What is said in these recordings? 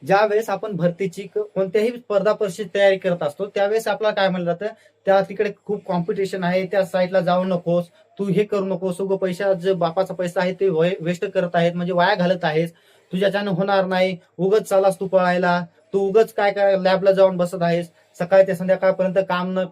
ज्यावेळेस आपण भरतीची कोणत्याही स्पर्धा परीक्षेची तयारी करत असतो त्यावेळेस आपल्याला काय म्हणलं जातं, त्या तिकडे खूप कॉम्पिटिशन आहे, त्या साईडला जाऊ नकोस, तू हे करू नकोस, उगं पैसा जे बापाचा पैसा आहे ते वेस्ट करत आहेत, म्हणजे वाया घालत आहेस, तुझ्याच्यानं होणार नाही, उगच चालास तू पळायला, तू उगच काय काय लॅबला जाऊन बसत आहेस, सकाळी ते संध्याकाळपर्यंत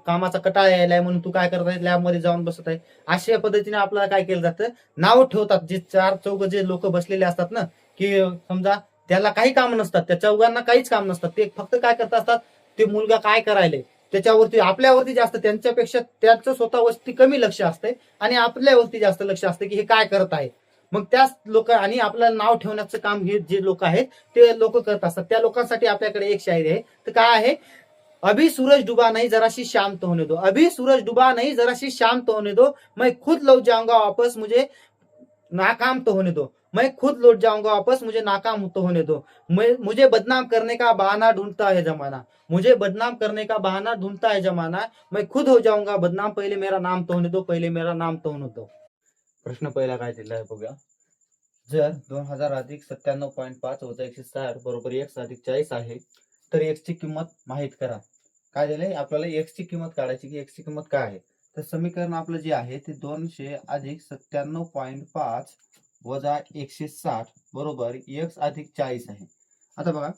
कामाचा कटाळा यायलाय म्हणून तू काय करत आहे, लॅबमध्ये जाऊन बसत आहे. अशा पद्धतीने आपल्याला काय केलं जातं, नाव ठेवतात. जे चार चौघ जे लोक बसलेले असतात ना, की समजा त्याला काही काम नसतात, त्या चौघांना काहीच काम नसतात, ते फक्त काय करत असतात, ते मुलगा काय करायले त्याच्यावरती, आपल्यावरती जास्त, त्यांच्यापेक्षा त्यांचं स्वतःवरती कमी लक्ष असते आणि आपल्यावरती जास्त लक्ष असते की हे काय करत आहे. मग त्याच लोक आणि आपल्याला नाव ठेवण्याचं काम हे जे लोक आहेत ते लोक करत असतात. त्या लोकांसाठी आपल्याकडे एक शायरी आहे, तर काय आहे, अभी सूरज डुबा नहीं जरा सी शाम तो होने दो, अभी सूरज डुबा नहीं जरा सी शाम तो होने दो, मैं खुद लौट जाऊंगा वापस मुझे नाकाम तो होने दो, मैं खुद लौट जाऊंगा वापस मुझे नाकाम तो होने दो, मैं मुझे बदनाम करने का बहाना ढूंढता है जमाना, मुझे बदनाम करने का बहाना ढूंढता है जमाना, मैं खुद हो जाऊंगा बदनाम, पहिले मेरा नाम तो होने दो, पहिले मेरा नाम तो होने दो. प्रश्न पहिला काय दिला आहे बघूया. जर 2000 + 97.5 वजा 160 बरोबर x अधिक 40 आहे, तर x ची किंमत माहित करा. काय दिलंय आपल्याला, x ची किंमत काढायची की x ची किंमत काय आहे. तर समीकरण आपलं जे आहे ते 200 अधिक 97.5 वजा 160 बरोबर x अधिक 40 आहे. आता बघा,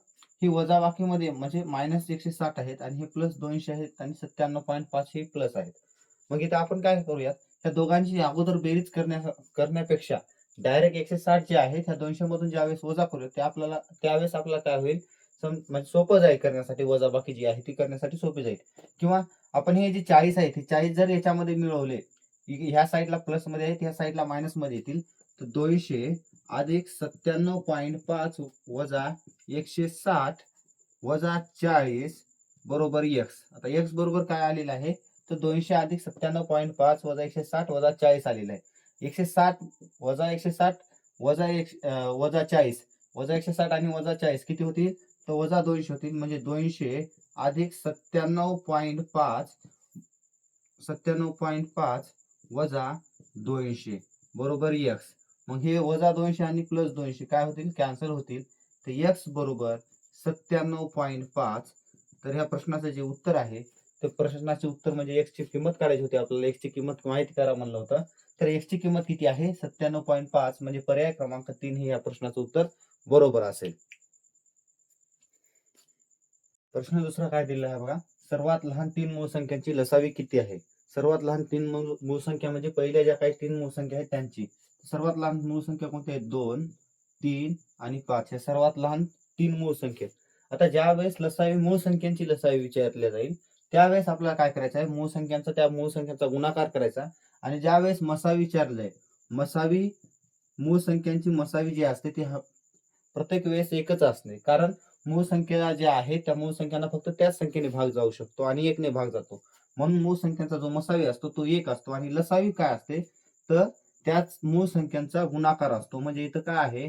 ही वजा बाकीमध्ये म्हणजे -160 आहेत आणि हे +200 आहेत आणि 97.5 हे प्लस आहेत. मग इथे आपण काय करूयात, त्या दोघांची अगोदर बेरीज करण्यापेक्षा डायरेक्ट 160 जे आहे त्या 200 मधून ज्यावेळेस वजा करूया ते आपल्याला, त्यावेळेस आपल्याला काय होईल, म्हणजे सोपं जाईल करण्यासाठी, वजाबाकी जी आहे ती करण्यासाठी सोपी जाईल. किंवा आपण हे जे 40 आहेत, हे 40 जर याच्यामध्ये मिळवले, ह्या साईडला प्लस मध्ये आहेत, ह्या साईडला मायनस मध्ये येतील, तर 200 अधिक 97.5 वजा 160 वजा 40 बरोबर x. आता x बरोबर काय आलेलं आहे, तर 200 अधिक 97.5 वजा 160 वजा 40 आलेलं आहे. 160 वजा 160 वजा 40 वजा 160 आणि वजा 40 किती होतील, तर वजा 200 होतील. म्हणजे 200 अधिक 97.5 वजा 200 बरोबर x. मग हे वजा 200 आणि प्लस 200 काय होतील, कॅन्सल होतील. तर x बरोबर 97.5. तर ह्या प्रश्नाचं जे उत्तर आहे, ते प्रश्नाचे उत्तर म्हणजे x ची किंमत काढायची होती आपल्याला, x ची किंमत माहिती करा म्हणलं होतं. तर x ची किंमत किती आहे, 97.5, म्हणजे पर्याय क्रमांक 3 हे या प्रश्नाचं उत्तर बरोबर असेल. प्रश्न दुसरा काय दिलेला आहे बघा, सर्वात लहान 3 मूळ संख्यांची लसावी किती आहे. सर्वात लहान 3 मूळ संख्या म्हणजे पहिल्या ज्या काही 3 मूळ संख्या आहेत त्यांची. सर्वात लहान मूळ संख्या कोणत्या आहेत, 2, 3 आणि 5 हे सर्वात लहान 3 मूळ संख्या आहेत. आता ज्या वेळेस लसावी मूळ संख्यांची लसावी विचारल्या जाईल त्यावेळेस आपल्याला काय करायचं आहे, मूळ संख्यांचा त्या मूळ संख्यांचा गुणाकार करायचा. आणि ज्या वेळेस मसावी विचारलं आहे, मसावी मूळ संख्यांची मसावी जी असते ती प्रत्येक वेळेस एकच असते, कारण मूळ संख्या ज्या आहेत त्या मूळ संख्यांना फक्त त्याच संख्येने भाग जाऊ शकतो आणि एकने भाग जातो. म्हणून मूळ संख्यांचा जो मसावी असतो तो एक असतो आणि लसावी काय असते, तर त्याच मूळ संख्यांचा गुणाकार असतो. म्हणजे इथं काय आहे,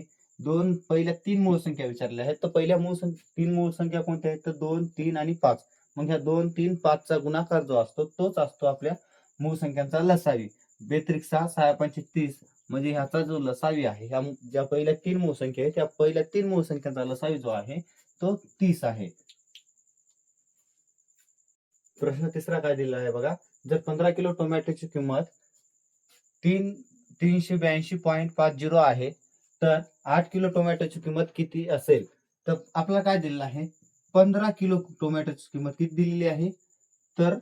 पहिल्या 3 मूळ संख्या विचारल्या आहेत, तर पहिल्या 3 मूळ संख्या कोणत्या आहेत, तर 2, 3 आणि 5. मग ह्या 2, 3, 5 चा गुणाकार जो असतो तोच असतो आपल्या मूळ संख्यांचा लसावी. 42, 6, 6 पंचे 30, म्हणजे ह्याचा जो लसावी आहे, ह्या ज्या पहिल्या 3 मूळ संख्या आहेत त्या पहिल्या 3 मूळ संख्यांचा लसावी जो आहे तो 30 आहे. प्रश्न तिसरा काय दिलेला आहे बघा, जर 15 किलो टोमॅटोची किंमत 382.50 आहे, तर 8 किलो टोमॅटोची किंमत किती असेल. तर आपल्याला काय दिलेलं आहे, 15 किलो टोमॅटोची किंमत किती दिलेली आहे, तर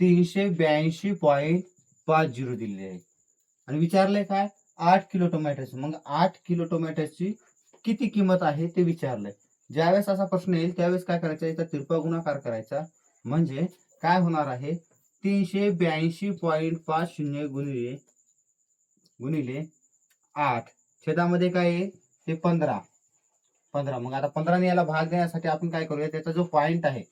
382.50 दिलेली आहे. आणि विचारलंय काय, 8 किलो टोमॅटोची. मग 8 किलो टोमॅटोची किती किंमत आहे ते विचारलंय. ज्यावेळेस असा प्रश्न येईल त्यावेळेस काय करायचं, याचा तिरपा गुणाकार करायचा. म्हणजे काय होणार आहे, 382.50 गुणिले गुणिले 8 छेदामध्ये काय आहे, ते 15. मग आता 15 ने याला भाग देण्यासाठी आपण काय करूया, त्याचा जो पॉइंट आहे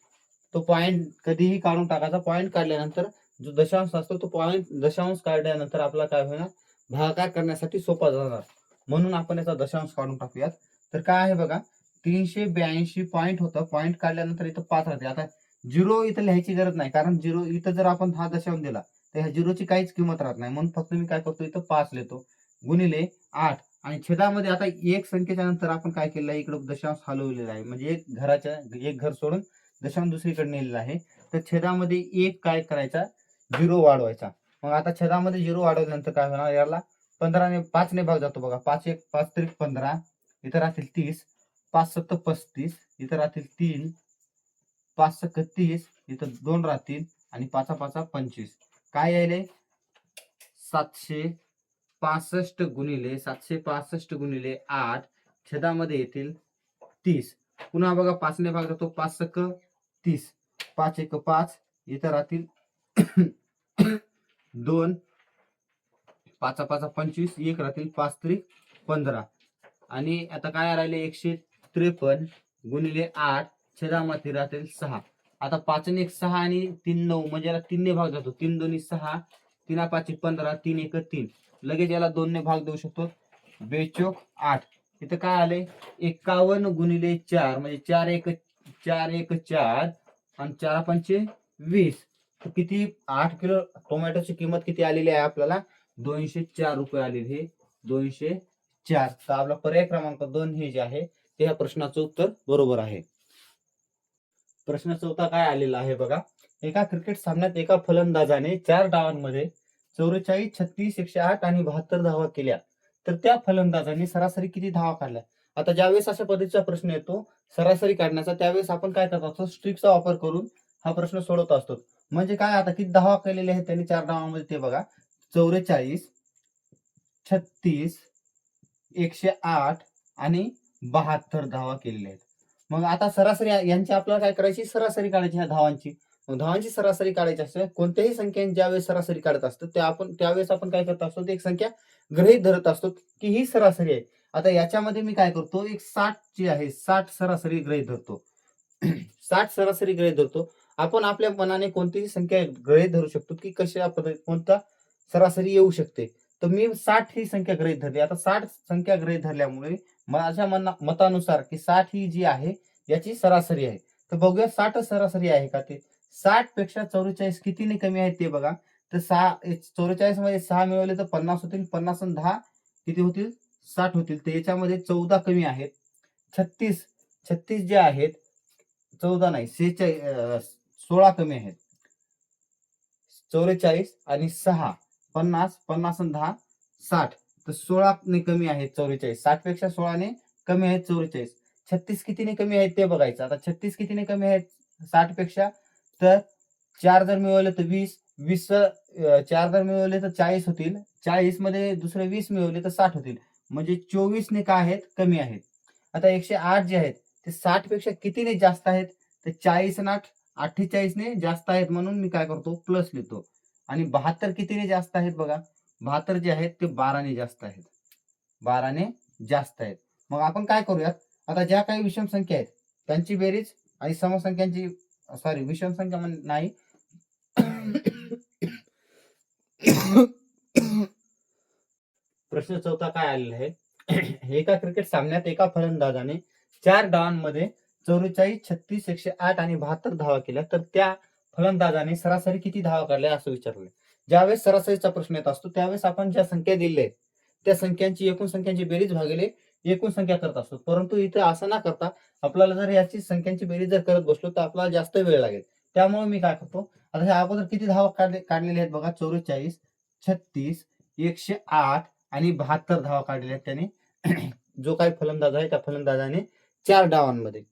तो पॉइंट कधीही काढून टाकायचा. पॉइंट काढल्यानंतर जो दशांश असतो तो पॉइंट दशांश काढल्यानंतर आपला काय होणार, भागाकार करण्यासाठी सोपा जाणार. म्हणून आपण याचा दशांश काढून टाकूयात. तर काय आहे बघा, 382 पॉइंट होतं, पॉइंट काढल्यानंतर इथं 5 राहते. आता 0 इथं लिहायची गरज नाही, कारण 0 इथं जर आपण हा दशांश दिला तर ह्या 0ची काहीच किंमत राहत नाही. म्हणून फक्त मी काय करतो, इथं 5 लिहितो गुणिले 8. आणि छेदामध्ये आता एक संख्येच्या नंतर आपण काय केलेलं आहे, इकडे दशांश हलवलेला आहे, म्हणजे एक घर सोडून दशांश दुसरीकडे नेलेला आहे. तर छेदामध्ये एक काय करायचा, 0 वाढवायचा. मग आता छेदामध्ये 0 वाढवल्यानंतर काय होणार, याला 15ने 5ने भाग जातो बघा. 5 त्रिक 15, इथं राहतील 30, 5 सत्त 35, इथं राहतील 3, 5 सक 30, इथं 2 राहतील आणि 5 5 25. काय यायले, 765 गुणिले छेदामध्ये येतील 30. पुन्हा बघा 5ने भाग जातो, 5 सक 30, 5 एक 5, इथं राहतील 2, 5 5 25, एक राहतील 5 त्रिक 15. आणि आता काय राहिले, 153 गुणिले 8, छेदामध्ये राहतील 6. आता 5 1 6 आणि 3 9, म्हणजे याला 3 ने भाग जातो. 3 2 6, 3 5 15, 3 1 3. लगेच याला 2 ने भाग देऊ शकतो. 2 8. इथं काय आले, 51 गुणिले 4, म्हणजे 4 1 4 आणि 4 पंचे 20. तर किती, 8 किलो टोमॅटोची किंमत किती आलेली आहे आपल्याला, 204 रुपये आलेली आहे. 204. तर आपला पर्याय क्रमांक 2 हे जे आहे ते ह्या प्रश्नाचं उत्तर बरोबर आहे. प्रश्न चौथा काय आलेला आहे बघा. एका क्रिकेट सामन्यात एका फलंदाजाने 4 डावांमध्ये 44, 36, 108 आणि 72 धावा केल्या, तर त्या फलंदाजाने सरासरी किती धावा काढल्या. आता ज्यावेळेस अशा पद्धतीचा प्रश्न येतो सरासरी काढण्याचा, त्यावेळेस आपण काय करत असतो, स्ट्रिक्सचा वापर करून हा प्रश्न सोडवत असतो. म्हणजे काय, आता किती धावा केलेले आहेत त्यांनी 4 डावांमध्ये ते बघा. 44, 36, 108 आणि 72 धावा केलेल्या आहेत. मग आता सरासरी यांची आपल्याला काय करायची, सरासरी काढायची ह्या धावांची. मग धावांची सरासरी काढायची असते, कोणत्याही संख्येने ज्यावेळेस सरासरी काढत असतो त्यावेळेस आपण काय करत असतो, एक संख्या गृहीत धरत असतो की ही सरासरी आहे. आता याच्यामध्ये मी काय करतो, एक 60 जी आहे 60 सरासरी गृहीत धरतो. 60 सरासरी गृहीत धरतो. आपण आपल्या मनाने कोणतीही संख्या गृहीत धरू शकतो की कशा पद्धती कोणता सरासरी येऊ शकते. तर मी 60 ही संख्या गृहीत धरली. आता 60 संख्या गृहीत धरल्यामुळे माझ्या मतानुसार की 60 ही जी आहे याची सरासरी आहे. तर बघूया 60 सरासरी आहे का ते. 60 पेक्षा 44 कितीने कमी आहे ते बघा. तर 44 मध्ये 6 मिळवले तर 50 होतील. 50 आणि 10 किती होतील, 60 होतील. तर याच्यामध्ये 14 कमी आहेत. 36 जे आहेत, 14 नाही 16 कमी आहेत. 44 आणि 6 50, 50 आणि 10 60. तर 16 ने कमी आहेत 44. 60 पेक्षा 16 ने कमी आहेत 44. 36 कितीने कमी आहेत ते बघायचं. आता 36 कितीने कमी आहेत 60 पेक्षा, तर 4 जर मिळवले तर 20, 20 4 जर मिळवले तर 40 होतील. 40 मध्ये दुसरे 20 मिळवले तर 60 होतील. म्हणजे 24 ने काय आहेत, कमी आहेत. आता 108 जे आहेत ते 60 पेक्षा कितीने जास्त आहेत, तर 40 आणि 8 48 ने जास्त आहेत, म्हणून मी काय करतो, प्लस लिहितो. आणि 72 कितीने जास्त आहेत बघा. 72 जे आहेत ते 12 ने जास्त आहेत. 12 ने जास्त आहेत. मग आपण काय करूयात, आता ज्या काही विषम संख्या आहेत त्यांची बेरीज आणि समसंख्यांची, सॉरी विषम संख्या नाही प्रश्न चौथा काय आलेला आहे, एका क्रिकेट सामन्यात एका फलंदाजाने 4 डावांमध्ये 44, 36, 108 आणि 72 धावा केल्या, तर त्या फलंदाजाने सरासरी किती धावा काढल्या असं विचारलंय. ज्यावेळेस सरासरीचा प्रश्न येत असतो त्यावेळेस आपण ज्या संख्या दिल्या आहेत त्या संख्यांची एकूण संख्यांची बेरीज भागिले एकूण संख्या करत असतो. परंतु इथे असं ना करता आपल्याला जर याची संख्यांची बेरीज जर करत बसलो तर आपल्याला जास्त वेळ लागेल. त्यामुळे मी काय करतो, आता ह्या अगोदर किती धावा काढलेल्या आहेत बघा. 44, 36, 108 आणि 72 धावा काढलेल्या आहेत त्याने. जो काही फलंदाज आहे त्या फलंदाजाने 4 डावांमध्ये.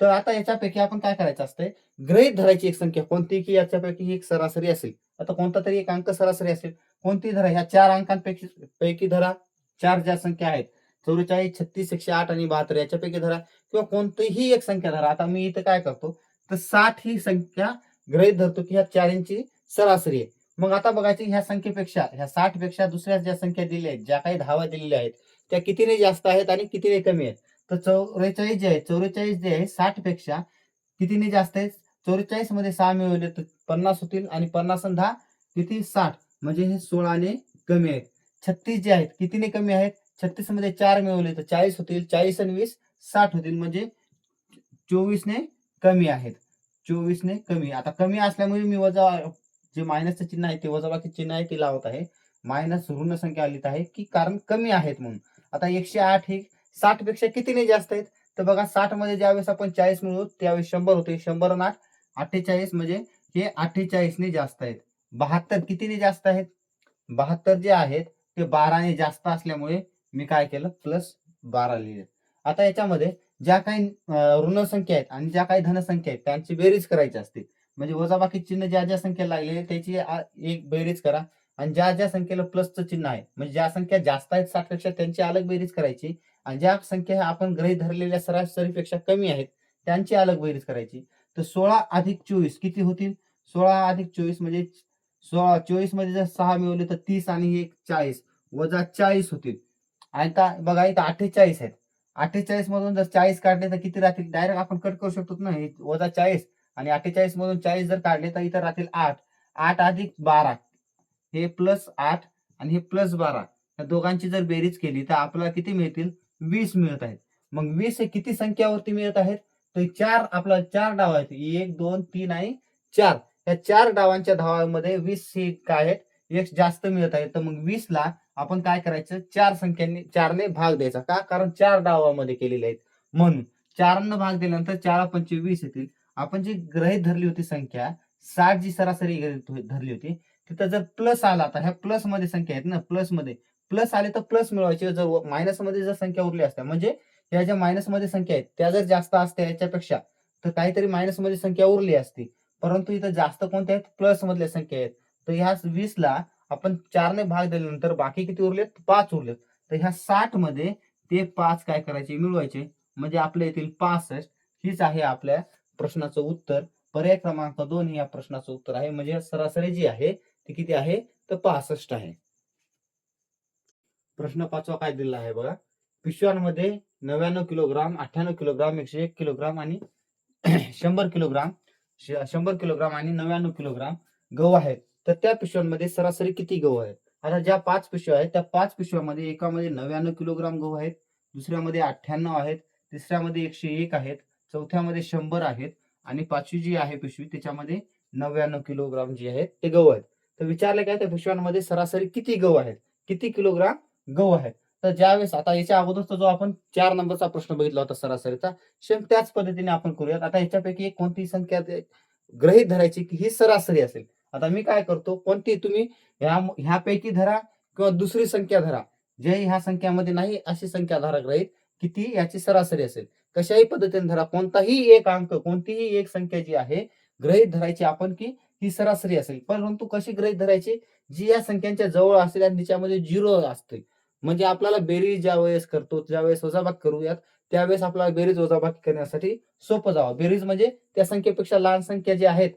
तर आता याच्यापैकी आपण काय करायचं असतंय, गृहीत धरायची एक संख्या कोणती की याच्यापैकी एक सरासरी असेल. आता कोणता तरी एक अंक सरासरी असेल, कोणती धरा, ह्या 4 अंकांपैकी धरा. 4 ज्या संख्या आहेत 44, 36, 108 आणि 72 याच्यापैकी धरा, किंवा कोणतीही एक संख्या धरा. आता मी इथं काय करतो, तर 60 ही संख्या गृहीत धरतो की ह्या 4 सरासरी आहे. मग आता बघायची ह्या संख्येपेक्षा, ह्या 60 पेक्षा दुसऱ्या ज्या संख्या दिल्या आहेत, ज्या काही धावा दिलेल्या आहेत त्या कितीने जास्त आहेत आणि कितीने कमी आहेत. तर 44 जे आहे, 44 जे आहे 60 पेक्षा कितीने जास्त आहेत. 44 मध्ये 6 मिळवले तर 50 होतील आणि 50 आणि 10 किती, 60, म्हणजे हे 16 ने कमी आहेत. 36 जे आहेत कितीने कमी आहेत. 36 मध्ये 4 मिळवले तर 40 होतील. 40 आणि 20 60 होतील, म्हणजे 24 ने कमी आहेत. 24 ने कमी. आता कमी असल्यामुळे मी वजा, जे मायनसचं चिन्ह आहे ते वजाबाकी चिन्ह आहे ते लावत आहे. मायनस ऋण संख्या लिहित आहे की कारण कमी आहेत म्हणून. आता 108 हे 60 पेक्षा कितीने जास्त आहेत? तर बघा 60 मध्ये ज्यावेळेस आपण 40 मिळवू त्यावेळेस 100 होते. 100 आणि 8 48 म्हणजे हे 48 ने जास्त आहेत. 72 कितीने जास्त आहेत? 72 जे आहेत ते 12 ने जास्त असल्यामुळे मी काय केलं प्लस 12 लिहिले. आता याच्यामध्ये ज्या काही ऋण संख्या आहेत आणि ज्या काही धनसंख्या आहेत त्यांची बेरीज करायची असते. म्हणजे वजाबाकी चिन्ह ज्या ज्या संख्येला लागलेले त्याची एक बेरीज करा आणि ज्या ज्या संख्येला प्लसचं चिन्ह आहे म्हणजे ज्या संख्या जास्त आहेत 60 पेक्षा त्यांची अलग बेरीज करायची आणि ज्या संख्या आपण गृहीत धरलेल्या सरासरीपेक्षा कमी आहेत त्यांची अलग बेरीज करायची. तर 16 अधिक 24 किती होतील? 16 अधिक 24 म्हणजे 24 मध्ये जर 6 मिळवले तर 30 आणि 1 40 वजा 40 होतील. आता बघा इथं 48 आहेत. 48 मधून जर 40 काढले तर किती राहतील? डायरेक्ट आपण कट करू शकतो ना. हे वजा 40 आणि 48 मधून 40 जर काढले तर इथं राहतील 8. 8 अधिक 12 हे प्लस 8 आणि हे प्लस 12 या दोघांची जर बेरीज केली तर आपल्याला किती मिळतील? 20 मिळत आहेत. मग 20 हे किती संख्यावरती मिळत आहेत? तर 4 आपला 4 डाव आहेत. 1, 2, 3 आणि 4. या 4 डावांच्या धावामध्ये 20 हे काय आहेत? एक जास्त मिळत आहेत. तर मग 20 ला आपण काय करायचं? 4 संख्यांनी 4 ने भाग द्यायचा. का? कारण 4 डावामध्ये केलेले आहेत. म्हणून 4 ने भाग दिल्यानंतर 4 पंचे 20 येतील. आपण जी गृहीत धरली होती संख्या 60 जी सरासरी गृहीत धरली होती तिथं जर प्लस आला तर ह्या प्लस मध्ये संख्या आहेत ना प्लस मध्ये प्लस आले तर प्लस मिळवायचे. जर मायनस मध्ये जर संख्या उरली असत्या म्हणजे ह्या ज्या मायनस मध्ये संख्या आहेत त्या जर जास्त असत्या याच्यापेक्षा तर काहीतरी मायनस मध्ये संख्या उरली असती. परंतु इथं जास्त कोणत्या आहेत? प्लस मधल्या संख्या आहेत. तर ह्या 20 ला आपण 4 ने भाग दिल्यानंतर बाकी किती उरलेत? 5 उरलेत. तर ह्या 60 मध्ये ते 5 काय करायचे? मिळवायचे. म्हणजे आपल्या येथील 65 हीच आहे आपल्या प्रश्नाचं उत्तर. पर्याय क्रमांक 2 ही या प्रश्नाचं उत्तर आहे. म्हणजे सरासरी जी आहे ती किती आहे? तर 65 आहे. प्रश्न 5वा काय दिलेला आहे बघा. पिशव्यांमध्ये 99 किलोग्राम, 98 किलोग्राम, 101 किलोग्राम आणि 100 किलोग्राम 100 किलोग्राम आणि 99 किलोग्राम गहू आहेत. तर त्या पिशव्यांमध्ये सरासरी किती गहू आहेत? आता ज्या 5 पिशव्या आहेत त्या 5 पिशव्यामध्ये एकामध्ये 99 किलोग्राम गहू आहेत, दुसऱ्यामध्ये 98 आहेत, तिसऱ्यामध्ये 101 आहेत, चौथ्यामध्ये 100 आहेत आणि 5वी जी आहे पिशवी त्याच्यामध्ये 99 किलोग्राम जे आहेत ते गहू आहेत. तर विचारलं काय त्या पिशव्यांमध्ये सरासरी किती गहू आहेत? किती किलोग्राम गहू आहेत? तर ज्यावेळेस आता याच्या अगोदरचा जो आपण 4 नंबरचा प्रश्न बघितला होता सरासरीचा सेम त्याच पद्धतीने आपण करूयात. आता याच्यापैकी एक कोणती संख्या गृहीत धरायची की ही सरासरी असेल. आता मी काय करतो कोणती तुम्ही ह्यापैकी धरा किंवा दुसरी संख्या धरा. जे ह्या संख्यामध्ये नाही अशी संख्या धरा गृहीत की ती याची सरासरी असेल. कशाही पद्धतीने धरा कोणताही एक अंक कोणतीही एक संख्या जी आहे गृहीत धरायची आपण की ही सरासरी असेल. परंतु कशी गृहीत धरायची? जी या संख्यांच्या जवळ असेल आणि तिच्यामध्ये 0 असते. म्हणजे आपल्याला बेरीज ज्यावेळेस करतो ज्यावेळेस वजाबाकी करूयात त्यावेळेस आपल्याला बेरीज वजाबाकी करण्यासाठी सोपं जावं. बेरीज म्हणजे त्या संख्येपेक्षा लहान संख्या जी आहेत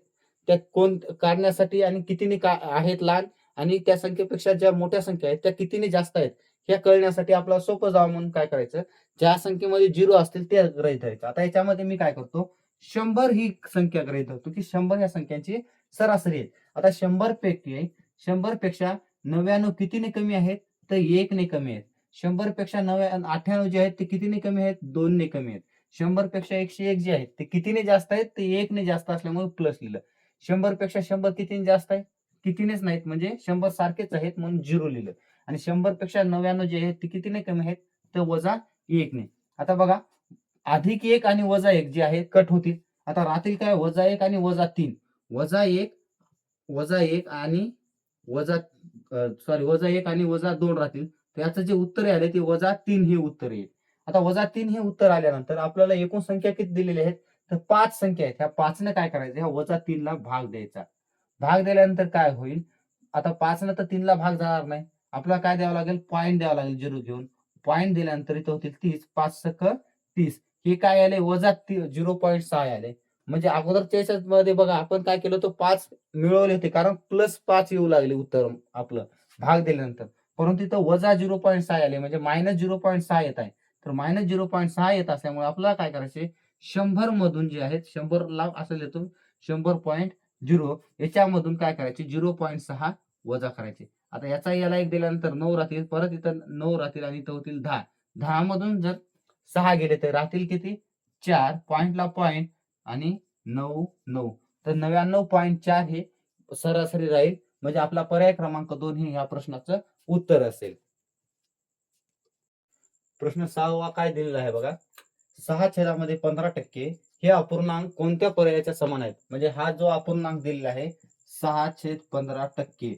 त्या कोण काढण्यासाठी आणि कितीने आहेत लहान आणि त्या संख्येपेक्षा ज्या मोठ्या संख्या आहेत त्या कितीने जास्त आहेत हे कळण्यासाठी आपल्याला सोपं जावं म्हणून काय करायचं? ज्या संख्येमध्ये 0 असतील ते गृहीत धरायचं. आता याच्यामध्ये मी काय करतो? 100 ही संख्या गृहीत धरतो की 100 या संख्यांची सरासरी आहे. आता 100 पैकी 100 पेक्षा 99 कितीने कमी आहेत? तर 1 ने कमी आहेत. 100 पेक्षा 98 जे आहेत ते कितीने कमी आहेत? 2 ने कमी आहेत. 100 पेक्षा 101 जे आहेत ते कितीने जास्त आहेत? ते 1 ने जास्त असल्यामुळे प्लस लिहिलं. 100 पेक्षा 100 कितीने जास्त आहे? कितीनेच नाहीत म्हणजे 100 सारखेच आहेत म्हणून 0 लिहिलं. आणि 100 पेक्षा 99 जे आहेत ते कितीने कमी आहेत? तर वजा 1 ने. आता बघा अधिक 1 आणि वजा 1 जे आहे कट होतील. आता राहतील काय? वजा 1 आणि वजा 3. वजा 1 आणि वजा वजा 1 आणि वजा 2 राहतील. तर याचं जे उत्तर आले ते वजा 3 हे उत्तर येईल. आता वजा 3 हे उत्तर आल्यानंतर आपल्याला एकूण संख्या किती दिलेली आहेत? तर 5 संख्या आहेत. ह्या 5 ने काय करायचं? ह्या वजा 3 ला भाग द्यायचा. भाग दिल्यानंतर काय होईल? आता 5 न तर 3 ला भाग जाणार नाही. आपल्याला काय द्यावं लागेल? पॉईंट द्यावं लागेल 0 घेऊन. पॉईंट दिल्यानंतर इथं होतील 30. 5 सक 30. हे काय आले? वजा 0.6 आले. म्हणजे अगोदरच्या याच्यामध्ये बघा आपण काय केलं होतं 5 मिळवले होते कारण प्लस 5 येऊ लागले उत्तर आपलं भाग दिल्यानंतर. परंतु इथं वजा 0.6 आले म्हणजे मायनस 0.6 येत आहे. तर मायनस 0.6 येत असल्यामुळे आपल्याला काय करायचे? 100 मधून जे आहेत 100 ला असं लिहितो 100.0 याच्यामधून काय करायचे? 0.6 वजा करायचे. आता याचा याला एक दिल्यानंतर 9 राहतील. परत इथं 9 राहतील आणि इथं होतील 10. 10 मधून जर 6 गेले तर राहतील किती? 4. पॉईंटला पॉईंट आणि 9 9. तर 99.4 हे सरासरी राहील. म्हणजे आपला पर्याय क्रमांक 2 हे ह्या प्रश्नाचं उत्तर असेल. प्रश्न 6वा काय दिलेला आहे बघा. 6/15% हे अपूर्णांक कोणत्या पर्यायाच्या समान आहेत? म्हणजे हा जो अपूर्णांक दिलेला आहे 6/15%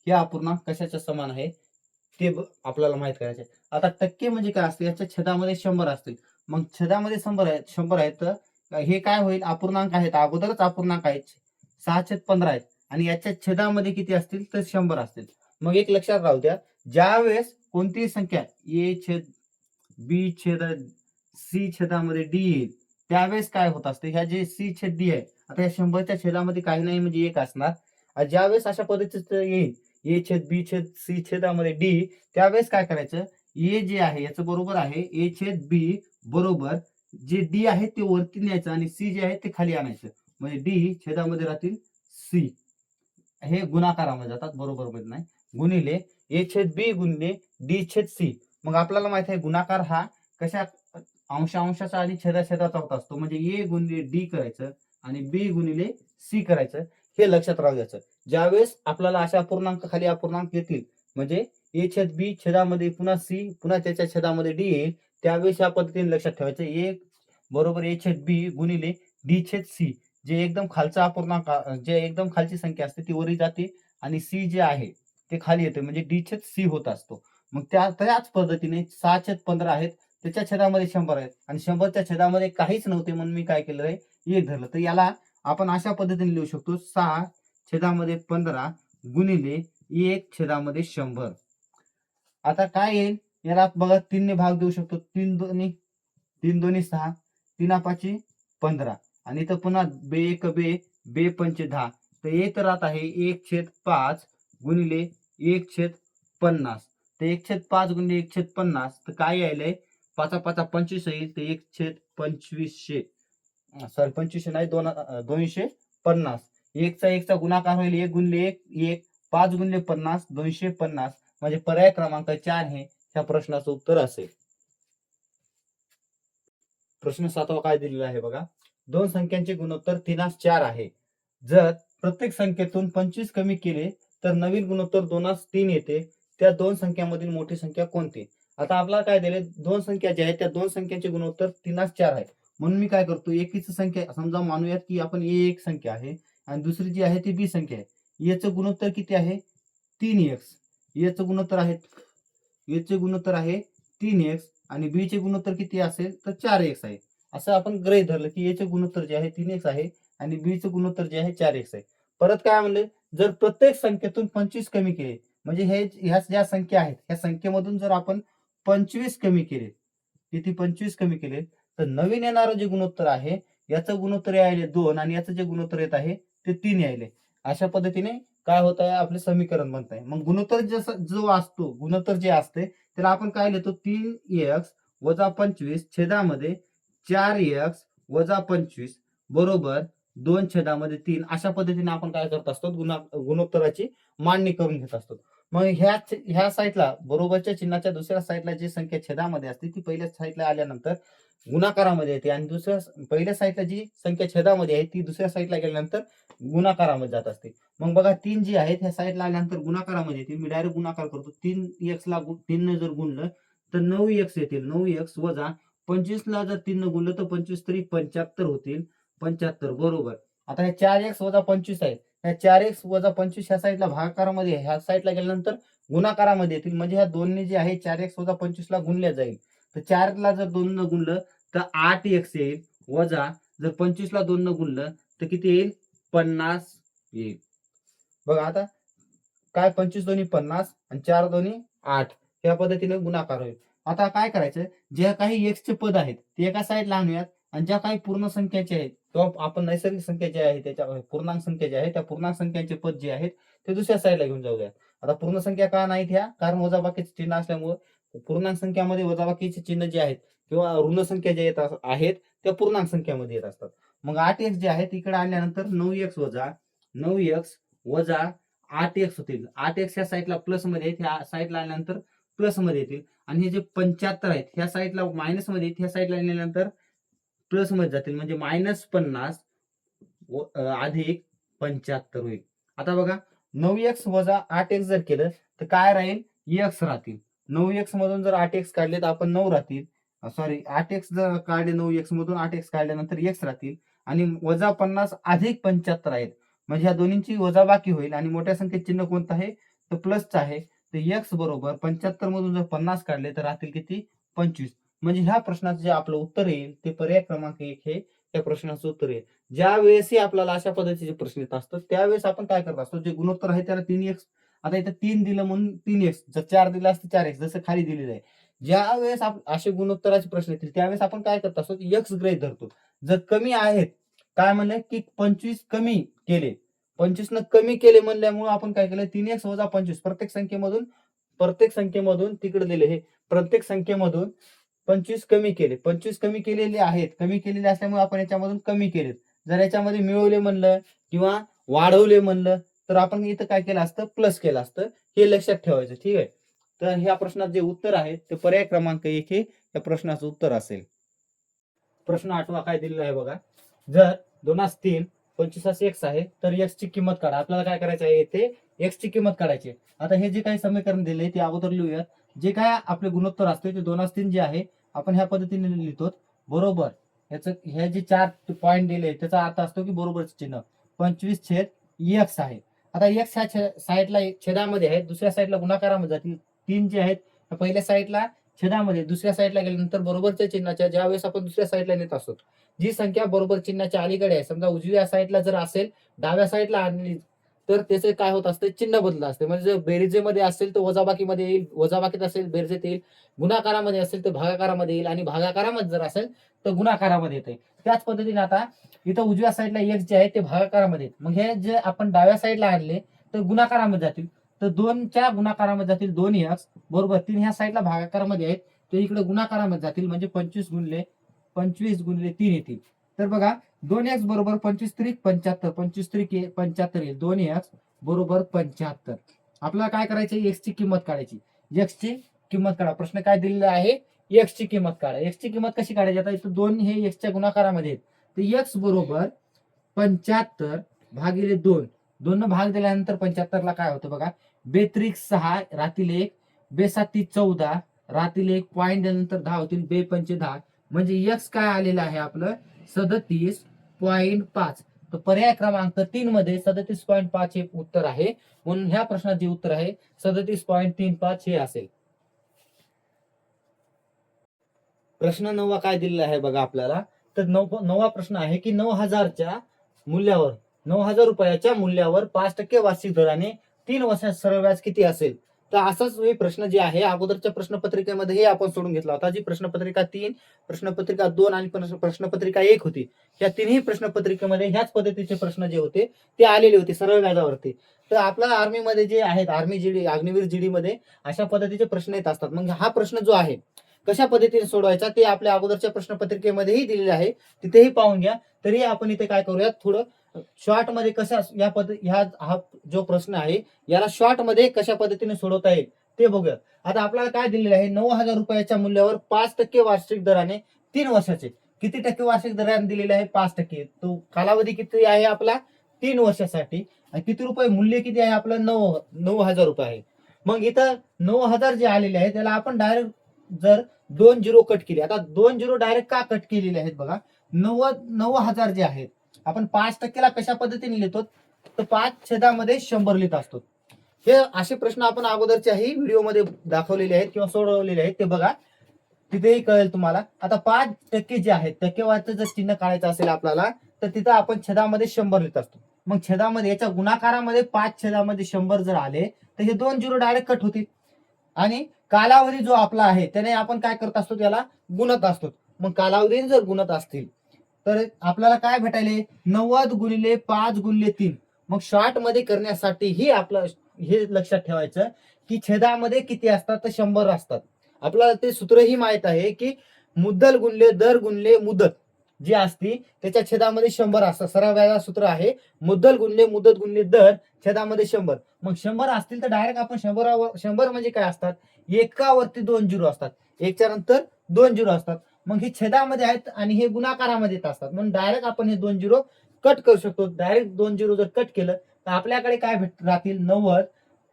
हे अपूर्णांक कशाच्या समान आहे ते आपल्याला माहित करायचे. आता टक्के म्हणजे काय असते, याच्या छेदामध्ये 100 असतील. मग छेदामध्ये 100 आहेत तर हे काय होईल, अपूर्णांक आहेत, अगोदरच अपूर्णांक आहेत 6/15 आहेत आणि याच्या छेदामध्ये किती असतील तर 100 असतील. मग एक लक्षात राहू द्या, ज्या वेळेस कोणतीही संख्या ए छेद बी छेद सी छेदामध्ये डी येईल त्यावेळेस काय होत असते, ह्या जे सी छेद डी आहे, आता या 100च्या छेदामध्ये काही नाही म्हणजे 1 असणार. ज्यावेळेस अशा पद्धतीचं येईल ए छेद बी छेद सी छेदामध्ये डी, त्यावेळेस काय करायचं, ए जे आहे याचं बरोबर आहे ए छेद बी बरोबर जे डी आहे ते वरती न्यायचं आणि सी जे आहे ते खाली आणायचं. म्हणजे डी छेदामध्ये राहतील सी, हे गुणाकारामध्ये जातात, बरोबर मध्ये नाही, गुणिले ए छेद बी गुणिले डी छेद सी. मग आपल्याला माहित आहे गुणाकार हा कशा अंशाचा आणि छेदाछेदाचा होत असतो. म्हणजे ए गुणिले डी करायचं आणि बी गुणिले सी करायचं, हे लक्षात राहू द्यायचं. ज्यावेळेस आपल्याला अशा अपूर्णांक खाली अपूर्णांक येतील म्हणजे ए छेद बी छेदामध्ये पुन्हा सी पुन्हा त्याच्या छेदामध्ये डी येईल, त्यावेळेस या पद्धतीने लक्षात ठेवायचं ए बरोबर ए छेद बी गुणिले डी छेद सी. जे एकदम खालचा अपूर्णांक जे एकदम खालची संख्या असते ती वरी जाते आणि सी जे आहे ते खाली येते म्हणजे डी छेद सी होत असतो. मग त्याच पद्धतीने 6/15 आहेत, त्याच्या छेदामध्ये 100 आहेत आणि 100च्या छेदामध्ये काहीच नव्हते म्हणून मी काय केलं आहे, 1 धरलं. तर याला आपण अशा पद्धतीने लिहू शकतो 6/15 गुणिले 1/100. आता काय येईल, याला बघा 3 ने भाग देऊ शकतो. 3 दोन्ही 6, 3 15 आणि इथं पुन्हा बे 1 बे, बे 5 10. तर येत राहत आहे 1/5 गुणिले 1/50. तर 1/5 गुणिले 1/50 तर काय यायलंय, 5 25 येईल ते 1/2500. सॉरी 2500 नाही 250. 1चा गुणाकार होईल 1 गुणिले 1 1, 5 गुणिले 50 250. म्हणजे पर्याय क्रमांक 4 हे ह्या प्रश्नाचं उत्तर असेल. प्रश्न 7वा काय दिलेला आहे बघा. दोन संख्यांचे गुणोत्तर 3:4 आहे. जर प्रत्येक संख्येतून 25 कमी केले तर नवीन गुणोत्तर 2:3 येते. त्या दोन संख्यांमधील मोठी संख्या कोणती? आता आपल्याला काय दिले, दोन संख्या ज्या आहेत त्या दोन संख्यांचे गुणोत्तर 3:4 आहे. म्हणून मी काय करतो, एकीची संख्या समजा मानूयात की आपण ए एक संख्या आहे आणि दुसरी जी आहे ती बी संख्या आहे. याचं गुणोत्तर किती आहे 3x. याचं गुणोत्तर आहे याचे गुणोत्तर आहे 3x आणि बी चे गुणोत्तर किती असेल तर 4x आहे. असं आपण गृहीत धरलं की याचे गुणोत्तर जे आहे 3x आहे आणि बी चे गुणोत्तर जे आहे 4x आहे. परत काय म्हणले, जर प्रत्येक संख्येतून 25 कमी केले म्हणजे ह्या ज्या संख्या आहेत ह्या संख्येमधून जर आपण 25 कमी केले, किती 25 कमी केले तर नवीन येणारं जे गुणोत्तर आहे याचं गुणोत्तर यायले 2 आणि याचं जे गुणोत्तर येत आहे ते 3 यायले. अशा पद्धतीने काय होत आहे, आपले समीकरण बनत आहे. मग गुणोत्तर जो असतो, गुणोत्तर जे असते त्याला आपण काय लिहितो 3x वजा 25 छेदामध्ये 4x वजा 25 बरोबर 2/3. अशा पद्धतीने आपण काय करत असतो, गुणोत्तराची मांडणी करून घेत असतो. मग ह्या साईडला बरोबरच्या चिन्हाच्या दुसऱ्या साईडला जी संख्या छेदामध्ये असते ती पहिल्या साईडला आल्यानंतर गुणाकारामध्ये येते आणि पहिल्या साईडला जी संख्या छेदामध्ये आहे ती दुसऱ्या साईडला गेल्यानंतर गुणाकारामध्ये जात असते. मग बघा 3 जी आहेत ह्या साईडला आल्यानंतर गुणाकारामध्ये येतील. मी डायरेक्ट गुणाकार करतो. 3x ला 3 ने जर गुणलं तर 9x येतील. 9x वजा 25 ला जर 3 ने गुणलं तर 25 तरी 75 होतील. 75 बरोबर. आता हे 4x वजा 25 आहे, ह्या 4x वजा 25 ह्या साईडला भागाकारामध्ये ह्या साईडला गेल्यानंतर गुणाकारामध्ये येतील. म्हणजे ह्या दोन्ही जे आहे 4x वजा 25 ला गुणल्या जाईल. तर 4 ला जर 2 न गुणलं तर 8x येईल वजा जर 25 ला 2 न गुणलं तर किती येईल 50 येईल. बघा आता काय 25 दोन्ही 50 आणि 4 दोन्ही 8 या पद्धतीने गुणाकार होईल. आता काय करायचं, जे काही x चे पद आहेत ते एका साईडला आणूयात आणि ज्या काही पूर्ण संख्याचे आहेत किंवा आपण नैसर्गिक संख्या जे आहे त्याच्या पूर्णांक संख्या जे आहे त्या पूर्णांक संख्यांचे पद जे आहेत ते दुसऱ्या साईडला घेऊन जाऊया. आता पूर्ण संख्या का नाहीत ह्या, कारण वजाबाकीचे चिन्ह असल्यामुळे पूर्णांक संख्यामध्ये वजाबाकीचे चिन्ह जे आहेत किंवा ऋण संख्या जे येत आहेत त्या पूर्णांक संख्यामध्ये येत असतात. मग 8x जे आहे तिकडे आणल्यानंतर 9x वजा 8x होतील. 8x ह्या साईडला प्लस मध्ये आहेत, ह्या साईडला आल्यानंतर प्लस मध्ये येतील आणि हे जे 75 आहेत ह्या साईडला मायनस मध्ये आहेत, ह्या साईडला आल्यानंतर प्लस मध्ये जातील. म्हणजे -50 अधिक 75 होईल. आता बघा 9x वजा 8x जर केलं तर काय राहील x राहतील. 9x मधून जर 8x काढले तर आपण 9 राहतील. सॉरी 8x जर काढले 9x मधून 8x काढल्यानंतर x राहतील आणि वजा 50 अधिक 75 आहेत. म्हणजे ह्या दोन्हींची वजाबाकी होईल आणि मोठ्या संख्येत चिन्ह कोणतं आहे तर प्लसचं आहे. तर x बरोबर 75 मधून जर 50 काढले तर राहतील किती 25. म्हणजे ह्या प्रश्नाचं जे आपलं उत्तर येईल ते पर्याय क्रमांक 1 हे या प्रश्नाचं उत्तर येईल. ज्या वेळेसही आपल्याला अशा पद्धतीचे प्रश्न येत असतात त्यावेळेस आपण काय करत असतो जे गुणोत्तर आहे त्याला 3x, आता इथं 3 दिलं म्हणून 3x, जर 4 दिलं असतं 4x, जसं खाली दिलेलं आहे. ज्या वेळेस असे गुणोत्तराचे प्रश्न येतील त्यावेळेस आपण काय करत असतो x गृहीत धरतो. जर कमी आहेत काय म्हणलं की 25 कमी केले, 25 न कमी केले म्हणल्यामुळे आपण काय केलं 3x वजा 25 प्रत्येक संख्येमधून तिकडे दिले हे प्रत्येक संख्येमधून 25 कमी केले, 25 कमी केलेले आहेत, कमी केलेले असल्यामुळे आपण याच्यामधून कमी केले. जर याच्यामध्ये मिळवले म्हणलं किंवा वाढवले म्हणलं तर आपण इथं काय केलं असतं प्लस केलं असतं, हे लक्षात ठेवायचं. ठीक आहे. तर ह्या प्रश्नात जे उत्तर आहे ते पर्याय क्रमांक 1 हे या प्रश्नाचं उत्तर असेल. प्रश्न 8वा काय दिलेला आहे बघा. जर 2 25 x आहे तर x ची किंमत काढा. आपल्याला काय करायचं आहे येथे x ची किंमत काढायची. आता हे जे काही समीकरण दिले ते अगोदर लिहूया. जे काय आपले गुणोत्तर असते ते 2 जे आहे आपण ह्या पद्धतीने लिहितो बरोबर. याचं हे जे 4 पॉईंट दिले त्याचा अर्थ असतो की बरोबरच चिन्ह 25/x आहे. आता x ह्या साईडला छेदामध्ये आहे, दुसऱ्या साईडला गुणाकारामध्ये जातील. 3 जे आहेत पहिल्या साईडला छेदामध्ये, दुसऱ्या साईडला गेल्यानंतर बरोबरच्या चिन्हाच्या ज्या वेळेस आपण दुसऱ्या साईडला नेत असतो जी संख्या बरोबर चिन्हाच्या अलीकडे आहे, समजा उजव्या साईडला जर असेल डाव्या साईडला आणली तर त्याचे काय होत असते चिन्ह बदलत असते. म्हणजे जर बेरीजेमध्ये असेल तर वजाबाकीमध्ये येईल, वजाबाकीत असेल बेरजेत येईल, गुणाकारामध्ये असेल तर भागाकारामध्ये येईल आणि भागाकारामध्ये जर असेल तर गुणाकारामध्ये येते. त्याच पद्धतीने आता इथं उजव्या साईडला x जे आहे ते भागाकारामध्ये, मग हे जे आपण डाव्या साईडला आणले तर गुणाकारामध्ये जातील. तर 2च्या गुणाकारामध्ये जातील 2x बरोबर 3 ह्या साईडला भागाकारामध्ये आहेत तर इकडे गुणाकारामध्ये जातील म्हणजे 25 गुणिले 3 येतील. तर बघा 2x बरोबर 25 त्रिक 75, 25 त्रिक 75 येईल. 2x बरोबर 75. आपल्याला काय करायचं x ची किंमत काढायची. x ची किंमत काढा. प्रश्न काय दिलेला आहे x ची किंमत काढा. x ची किंमत कशी काढायची. आता इथं 2 हे x च्या गुणाकारामध्ये आहेत तर x बरोबर 75 भागिले 2, 2 न भाग दिल्यानंतर 75 ला काय होतं बघा. 2 त्रिक 6 राहतील 1, 2 साती 14 राहतील 1, पॉईंट दिल्यानंतर 10 होतील, 2 पंचे 10 म्हणजे x काय आलेलं आहे आपलं 37.5. तर पर्याय क्रमांक 3 मध्ये 37.5 हे उत्तर आहे. म्हणून ह्या प्रश्नात जे उत्तर आहे 37.35 हे असेल. प्रश्न 9 काय दिलेला आहे बघा आपल्याला. तर 9वा प्रश्न आहे की 9,000 रुपयाच्या मूल्यावर 5% वार्षिक दराने 3 वर्षात सरळ व्याज किती असेल. तर असाच हे प्रश्न जे आहे अगोदरच्या प्रश्नपत्रिकेमध्ये हे आपण सोडून घेतला होता. जी प्रश्नपत्रिका 3, प्रश्नपत्रिका 2 आणि प्रश्नपत्रिका 1 होती. या तिन्ही प्रश्नपत्रिकेमध्ये ह्याच पद्धतीचे प्रश्न जे होते ते आलेले होते सरळ व्याजावरती. तर आपला आर्मीमध्ये जे आहेत आर्मी जीडी अग्निवीर जीडी मध्ये अशा पद्धतीचे प्रश्न येत असतात. मग हा प्रश्न जो आहे कशा पद्धतीने सोडवायचा ते आपल्या अगोदरच्या प्रश्नपत्रिकेमध्येही दिलेले आहे, तिथेही पाहून घ्या. तरी आपण इथे काय करूयात थोडं शॉर्ट मध्ये कशा हा जो प्रश्न आहे याला शॉर्ट मध्ये कशा पद्धतीने सोडवता येईल ते बघूया. आता आपल्याला काय दिलेलं आहे 9,000 रुपयाच्या मूल्यावर 5% वार्षिक दराने 3 वर्षाचे किती टक्के वार्षिक दराने दिलेले आहे 5%. तो कालावधी किती आहे आपला 3 वर्षासाठी आणि किती रुपये मूल्य किती आहे आपलं 9,000 रुपये आहे. मग इथं 9,000 जे आलेले आहे त्याला आपण डायरेक्ट जर 2 झिरो कट केले. आता 2 झिरो डायरेक्ट का कट केलेले आहेत बघा. 9,000 जे आहेत आपण 5%ला कशा पद्धतीने लिहितो तर 5/100 लिहित असतो. हे असे प्रश्न आपण अगोदरच्याही व्हिडिओमध्ये दाखवलेले आहेत किंवा सोडवलेले आहेत ते बघा, तिथेही कळेल तुम्हाला. आता 5% जे आहेत टक्केवारीचं जर चिन्ह काढायचं असेल आपल्याला तर तिथं आपण छेदामध्ये 100 लिहित असतो. मग छेदामध्ये याच्या गुणाकारामध्ये 5/100 जर आले तर हे 2 झिरो डायरेक्ट कट होतील आणि कालावधी जो आपला आहे त्याने आपण काय करत असतो त्याला गुणत असतो. मग कालावधीने जर गुणत असतील तर आपल्याला काय भेटायले 90 गुणिले 5 गुणिले 3. मग शॉर्ट मध्ये करण्यासाठी ही आपलं हे लक्षात ठेवायचं की छेदामध्ये किती असतात तर 100 असतात. आपल्याला ते सूत्रही माहित आहे की मुद्दल गुणले दर गुणले मुदत जी असती त्याच्या छेदामध्ये 100 असतात. सरळ व्याज सूत्र आहे मुद्दल गुणले मुदत गुणले दर छेदामध्ये 100. मग 100 असतील तर डायरेक्ट आपण 100 म्हणजे काय असतात एकावरती 2 झिरो असतात, एकच्या नंतर 2 झिरो असतात. मग हे छेदामध्ये आहेत आणि हे गुणाकारामध्ये येत असतात म्हणून डायरेक्ट आपण हे 2 झिरो कट करू शकतो. डायरेक्ट 2 झिरो जर कट केलं तर आपल्याकडे काय राहतील 90,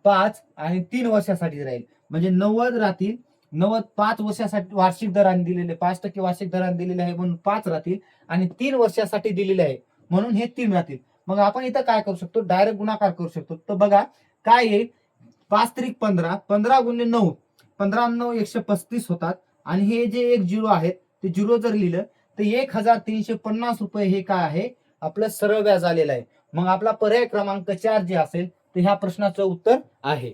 5 आणि 3 वर्षासाठी राहील. म्हणजे 90 राहतील, 90 5 वर्षासाठी वार्षिक दराने दिलेले, 5% वार्षिक दराने दिलेले आहे म्हणून 5 राहतील, आणि 3 वर्षासाठी दिलेले आहे म्हणून हे 3 राहतील. मग आपण इथं काय करू शकतो, डायरेक्ट गुणाकार करू शकतो. तर बघा काय येईल, 5 त्रिक 15, 15 गुणिले 9, 15 9 135 होतात, आणि हे जे एक झिरो आहेत ते झिरो जर लिहिलं तर 1350 रुपये हे काय आहे, आपलं सरळ व्याज आलेलं आहे. मग आपला पर्याय क्रमांक 4 जे असेल ते ह्या प्रश्नाचं उत्तर आहे.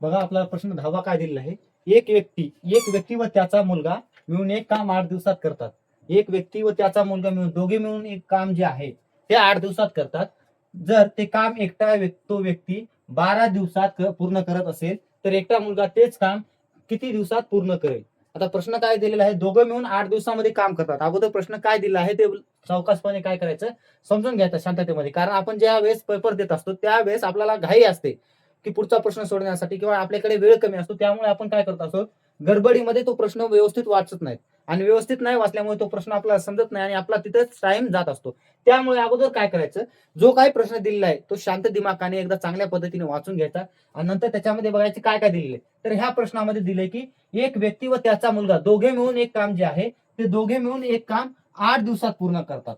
बघा आपला प्रश्न 10वा काय दिलेला आहे, एक व्यक्ती व त्याचा मुलगा मिळून एक काम 8 दिवसात करतात. एक व्यक्ती व त्याचा मुलगा मिळून, दोघे मिळून एक काम जे आहे ते 8 दिवसात करतात. जर ते काम एकटा तो व्यक्ती 12 दिवसात पूर्ण करत असेल तर एकटा मुलगा तेच काम किती दिवसात पूर्ण करेल. आता प्रश्न काय दिलेला आहे, दोघं मिळून 8 दिवसामध्ये काम करतात. अगोदर प्रश्न काय दिला आहे ते सावकाशपणे काय करायचं, समजून घ्यायचं शांततेमध्ये. कारण आपण ज्या वेळेस पेपर देत असतो त्यावेळेस आपल्याला घाई असते की पुढचा प्रश्न सोडण्यासाठी, किंवा आपल्याकडे वेळ कमी असतो, त्यामुळे आपण काय करत असतो, गडबडीमध्ये तो प्रश्न व्यवस्थित वाचत नाही, आणि व्यवस्थित नाही वाचल्यामुळे तो प्रश्न आपल्याला समजत नाही आणि आपला तिथेच टाइम जात असतो. त्यामुळे अगोदर काय करायचं, जो काही प्रश्न दिलेला आहे तो शांत दिमागाने एकदा चांगल्या पद्धतीने वाचून घ्यायचा, आणि नंतर त्याच्यामध्ये बघायचे काय काय दिलेले. तर ह्या प्रश्नामध्ये दिले की एक व्यक्ती व त्याचा मुलगा दोघे मिळून एक काम जे आहे ते दोघे मिळून एक काम 8 दिवसात पूर्ण करतात.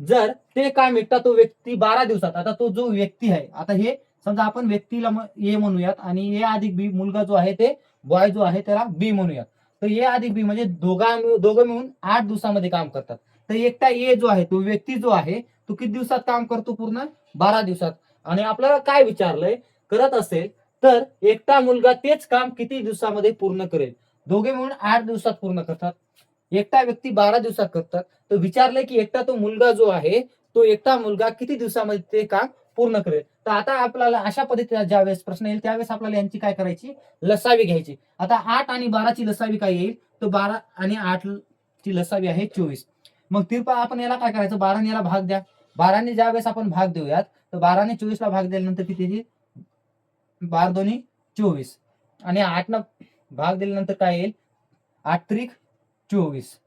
जर ते काम एकटा तो व्यक्ती 12 दिवसात, आता तो जो व्यक्ती आहे, आता हे समजा आपण व्यक्तीला ए म्हणूयात, आणि ए अधिक बी, मुलगा जो आहे ते बॉय जो आहे त्याला बी म्हणूयात. तर ए अधिक बी म्हणजे दोघं मिळून 8 दिवसामध्ये काम करतात. तर एकटा ए जो आहे तो व्यक्ती जो आहे तो किती दिवसात काम करतो, पूर्ण 12 दिवसात. आणि आपल्याला काय विचारलंय, करत असेल तर एकटा मुलगा तेच काम किती दिवसामध्ये पूर्ण करेल. दोघे मिळून 8 दिवसात पूर्ण करतात, एकटा व्यक्ती 12 दिवसात करतात. तर विचारलंय की एकटा तो मुलगा जो आहे तो एकटा मुलगा किती दिवसामध्ये ते काम पूर्ण करेल. तर आता आपल्याला अशा पद्धतीने ज्यावेळेस प्रश्न येईल त्यावेळेस आपल्याला यांची काय करायची, लसावी घ्यायची. आता 8 आणि 12ची लसावी काय येईल, तर 12 आणि 8 ची लसावी आहे 24. मग तिरपा आपण याला काय करायचं, 12 याला भाग द्या. 12 ज्यावेळेस आपण भाग देऊयात तर 12 24 ला भाग दिल्यानंतर किती येईल, 12 दोन्ही 24, आणि 8 न भाग दिल्यानंतर काय येईल, 8 त्रिक 24.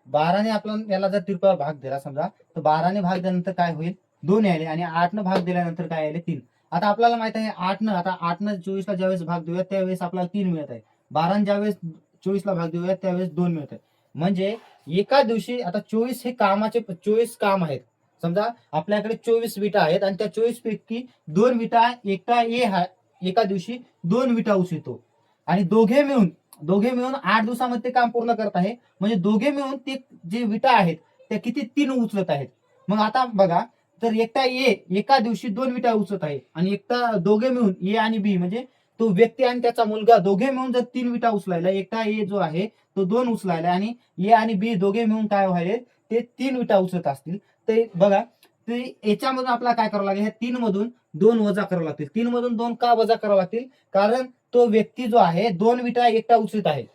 12 आपण याला जर तिरपा भाग दिला समजा, तर 12 भाग दिल्यानंतर काय होईल, 2 आले, आणि 8 भाग दिल्यानंतर काय आले, 3. आता आपल्याला माहित आहे 8 आता 8 24 ला ज्यावेळेस भाग देऊया त्यावेळेस आपल्याला 3 मिळत आहे. 12 ज्यावेळेस 24 ला भाग देऊया त्यावेळेस 2 मिळत आहे. म्हणजे एका दिवशी आता 24 हे कामाचे 24 काम आहेत. समजा आपल्याकडे 24 विटा आहेत, आणि त्या 24 पैकी 2 विटा एकटा एका दिवशी 2 विटा उचलतो, आणि दोघे मिळून 8 दिवसामध्ये ते काम पूर्ण करत आहे. म्हणजे दोघे मिळून ते जे विटा आहेत त्या किती 3 उचलत आहेत. मग आता बघा, तर एकटा ए एका दिवशी 2 विटा उचलत आहे, आणि एकटा दोघे मिळून ए आणि बी म्हणजे तो व्यक्ती आणि त्याचा मुलगा दोघे मिळून जर 3 विटा उचलायला, एकटा ए जो आहे तो 2 उचलायला, आणि ए आणि बी दोघे मिळून काय व्हायले, ते 3 विटा उचलत असतील. तर बघा, ते याच्यामधून आपल्याला काय करावं लागेल, ह्या 3 मधून 2 वजा करावं लागतील. 3 मधून 2 का वजा करावं लागतील, कारण तो व्यक्ती जो आहे 2 विटा एकटा उचलत आहे,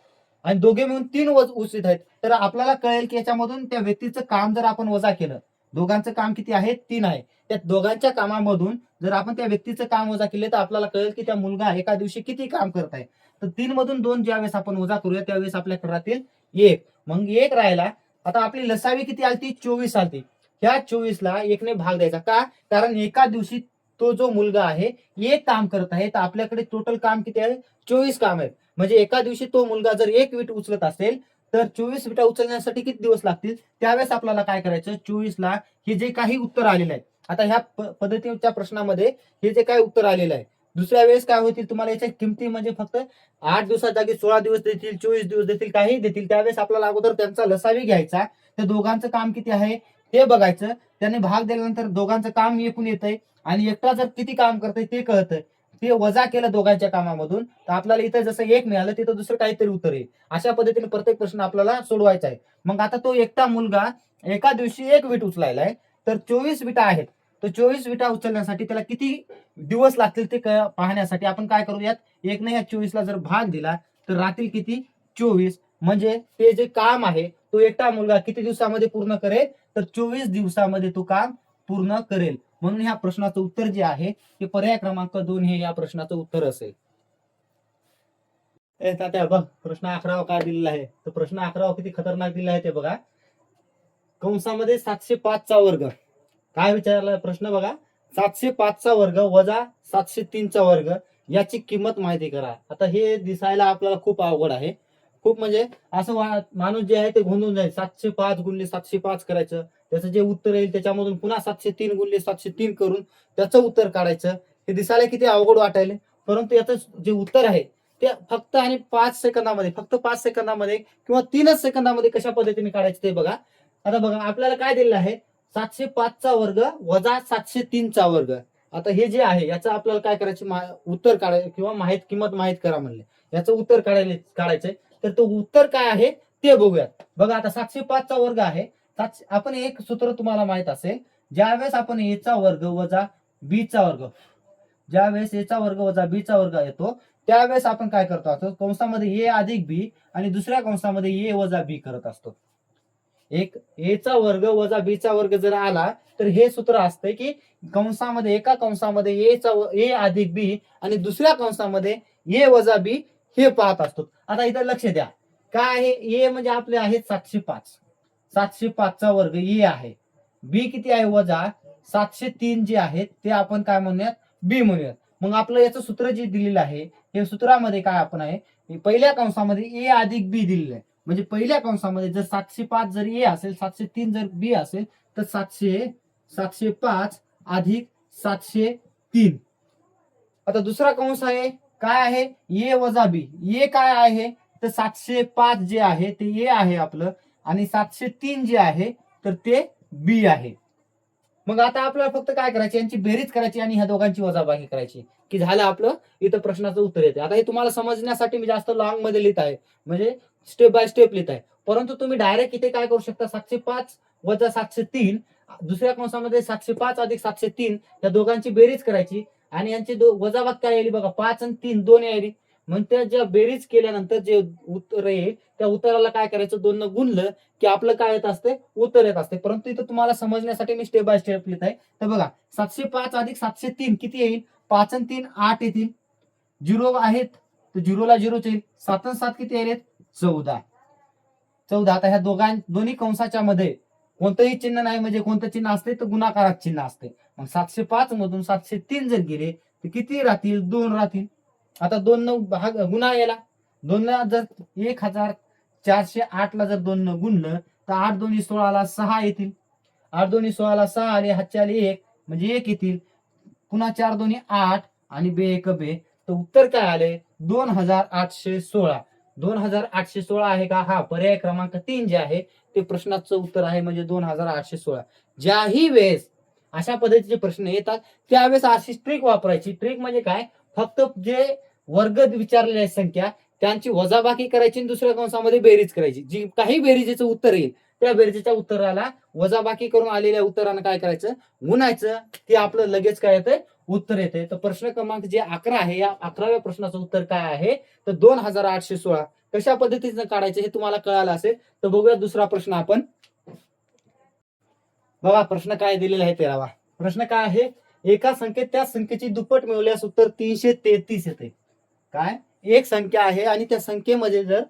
आणि दोघे मिळून 3 उचलत आहेत. तर आपल्याला कळेल की याच्यामधून त्या व्यक्तीचं काम जर आपण वजा केलं, दोघांचं काम किती आहे, 3 आहे. त्या दोघांच्या कामामधून जर आपण त्या व्यक्तीचं काम वजा केले तर आपल्याला कळेल की त्या मुलगा एका दिवशी किती काम करत आहे. तर 3 मधून 2 ज्यावेळेस आपण वजा करूया त्यावेळेस आपल्याकडे राहतील 1. मग 1 राहिला. आता आपली लसावी किती आलती, 24 आलती. ह्या 24ला 1 ने भाग द्यायचा, का, कारण एका दिवशी तो जो मुलगा आहे एक काम करत आहे, तर आपल्याकडे टोटल काम किती आहे, 24 काम आहेत. म्हणजे एका दिवशी तो मुलगा जर 1 वीट उचलत असेल तर 24 विटा उचलण्यासाठी किती दिवस लागतील. त्यावेळेस आपल्याला काय करायचं, 24ला हे जे काही उत्तर आलेलं आहे, आता ह्या पद्धतीच्या प्रश्नामध्ये हे जे काही उत्तर आलेलं आहे, दुसऱ्या वेळेस काय होतील, तुम्हाला याच्या किमती म्हणजे फक्त 8 दिवसात जागी 16 दिवस देतील, 24 दिवस देतील, काही देतील. त्यावेळेस आपल्याला अगोदर त्यांचा लसावी घ्यायचा, त्या दोघांचं काम किती आहे ते बघायचं. त्याने भाग दिल्यानंतर दोघांचं काम एकूण येतंय, आणि एकटा जर किती काम करतंय ते कळतंय. ते वजा केलं दोघांच्या कामामधून तर आपल्याला इथं जसं 1 मिळालं तिथं दुसरं काहीतरी उत्तर येईल. अशा पद्धतीने प्रत्येक प्रश्न आपल्याला सोडवायचा आहे. मग आता तो एकटा मुलगा एका दिवशी 1 वीट उचलायला आहे, तर 24 विटा आहेत. तर 24 विटा उचलण्यासाठी त्याला किती दिवस लागतील ते पाहण्यासाठी आपण काय करूयात, 1 ने ह्या 24ला जर भाग दिला तर राहतील किती, 24. म्हणजे ते जे काम आहे तो एकटा मुलगा किती दिवसामध्ये पूर्ण करेल, तर 24 दिवसामध्ये तो काम पूर्ण करेल. म्हणून ह्या प्रश्नाचं उत्तर जे आहे ते पर्याय क्रमांक 2 हे या प्रश्नाचं उत्तर असेल. तात्या बघ, प्रश्न 11 काय दिलेला आहे, तर प्रश्न 11 किती खतरनाक दिलेला आहे ते बघा. कंसामध्ये 705 चा वर्ग काय विचारला प्रश्न बघा. 705चा वर्ग वजा 703चा वर्ग याची किंमत माहिती करा. आता हे दिसायला आपल्याला खूप अवघड आहे. खूप म्हणजे असं माणूस जे आहे ते गोंधळून जाईल. 705 गुणिले 705 करायचं, त्याचं जे उत्तर येईल त्याच्यामधून पुन्हा 703 गुणिले 703 करून त्याचं उत्तर काढायचं. हे दिसायला किती अवघड वाटायले, परंतु याचं जे उत्तर आहे ते फक्त आणि 5 सेकंदामध्ये, फक्त 5 सेकंदामध्ये किंवा 3च सेकंदामध्ये कशा पद्धतीने काढायचं ते बघा. आता बघा आपल्याला काय दिलेलं आहे, 705चा वर्ग वजा 703चा वर्ग. आता हे जे आहे याचं आपल्याला काय करायचं, उत्तर काढायचं किंवा किंमत माहित करा म्हणले. याचं उत्तर काढायचंय. तर तो उत्तर काय आहे ते बघूयात. बघा आता 705चा वर्ग आहे. आपण एक सूत्र तुम्हाला माहित असेल, ज्यावेळेस आपण ए चा वर्ग वजा बी चा वर्ग, ज्यावेळेस ए चा वर्ग वजा बी चा वर्ग येतो त्यावेळेस आपण काय करतो असतो, कंसामध्ये ए अधिक बी आणि दुसऱ्या कंसामध्ये ए वजा बी करत असतो. एक ए चा वर्ग वजा बी चा वर्ग जर आला तर हे सूत्र असतंय की कंसामध्ये, एका कंसामध्ये ए अधिक बी आणि दुसऱ्या कंसामध्ये ए वजा बी हे पाहत असतो. आता इथं लक्ष द्या, काय आहे, ए म्हणजे आपले आहे 705, 705चा वर्ग ए आहे. बी किती आहे वजा 703 जे आहे ते आपण काय म्हणूयात, बी म्हणूयात. मग आपलं याचं सूत्र जे दिलेलं आहे, हे सूत्रामध्ये काय आपण आहे, पहिल्या कंसामध्ये ए अधिक बी दिलेलं आहे. म्हणजे पहिल्या कंसामध्ये जर 705 जर ए असेल, 703 जर बी असेल तर 705 अधिक 703. आता दुसरा कंस आहे, काय आहे, ए वजा बी. ए काय आहे तर 705 जे आहे ते ए आहे आपलं आणि 703 जे आहे तर ते बी आहे. मग आता आपल्याला फक्त काय करायची, यांची बेरीज करायची आणि ह्या दोघांची वजाबाकी करायची की झालं आपलं इथं प्रश्नाचं उत्तर येते. आता हे तुम्हाला समजण्यासाठी मी जास्त लॉंग मध्ये लिहित आहे, म्हणजे स्टेप बाय स्टेप लिहित आहे. परंतु तुम्ही डायरेक्ट इथे काय करू शकता, 705 वजा 703, दुसऱ्या कंसामध्ये 705 अधिक 703 या दोघांची बेरीज करायची आणि यांची वजाबाकी काय येईल बघा, 5 आणि 3 2 येईल. मग त्या ज्या बेरीज केल्यानंतर जे उत्तर येईल त्या उत्तराला काय करायचं, 2 न गुणलं की आपलं काय येत असते, उत्तर येत असते. परंतु इथं तुम्हाला समजण्यासाठी मी स्टेप बाय स्टेप लिहित आहे. तर बघा 705 अधिक 703 किती येईल, 5 आणि 3 8 येतील. 0 आहेत तर 0ला 0 येईल. 7 आणि 7 किती येईल, 14. आता ह्या दोन्ही कंसाच्या मध्ये कोणतंही चिन्ह नाही, म्हणजे कोणतं चिन्ह असते तर गुणाकारात चिन्ह असते. मग 705 मधून 703 जर गेले तर किती राहतील, 2 राहतील. आता 2 न भाग गुणा याला, 2 ला जर 1408 ला जर 2 न गुणलं तर 8 दोन्ही 16ला 6 येतील. 8 दोन्ही 16ला 6 आले, हातचे आले 1 म्हणजे 1 येतील. पुन्हा 4 दोन्ही 8 आणि बे 1 बे, तर उत्तर काय आले, 2816. 2816 आहे का, हा पर्याय क्रमांक 3 जे आहे ते प्रश्नाचं उत्तर आहे, म्हणजे 2816. ज्याही वेळेस अशा पद्धतीचे प्रश्न येतात त्यावेळेस अशी ट्रिक वापरायची. ट्रिक म्हणजे काय, फक्त जे वर्ग विचारलेली आहे संख्या त्यांची वजाबाकी करायची आणि दुसऱ्या कंसामध्ये बेरीज करायची. जी काही बेरीजेचं उत्तर येईल त्या बेरीजेच्या उत्तराला वजाबाकी करून आलेल्या उत्तरानं काय करायचं, गुणायचं, ते आपलं लगेच काय येतंय, उत्तर येते. तर प्रश्न क्रमांक जे 11 आहे, या 11व्या प्रश्नाचं उत्तर काय आहे तर 2816. कशा पद्धतीने काढायचं हे तुम्हाला कळालं असेल तर बघूया दुसरा प्रश्न आपण. बघा प्रश्न काय दिलेला आहे 13वा प्रश्न काय आहे, एका संख्येत त्या संख्येची दुप्पट मिळवल्यास उत्तर 333 येते. काय, एक संख्या आहे आणि त्या संख्येमध्ये जर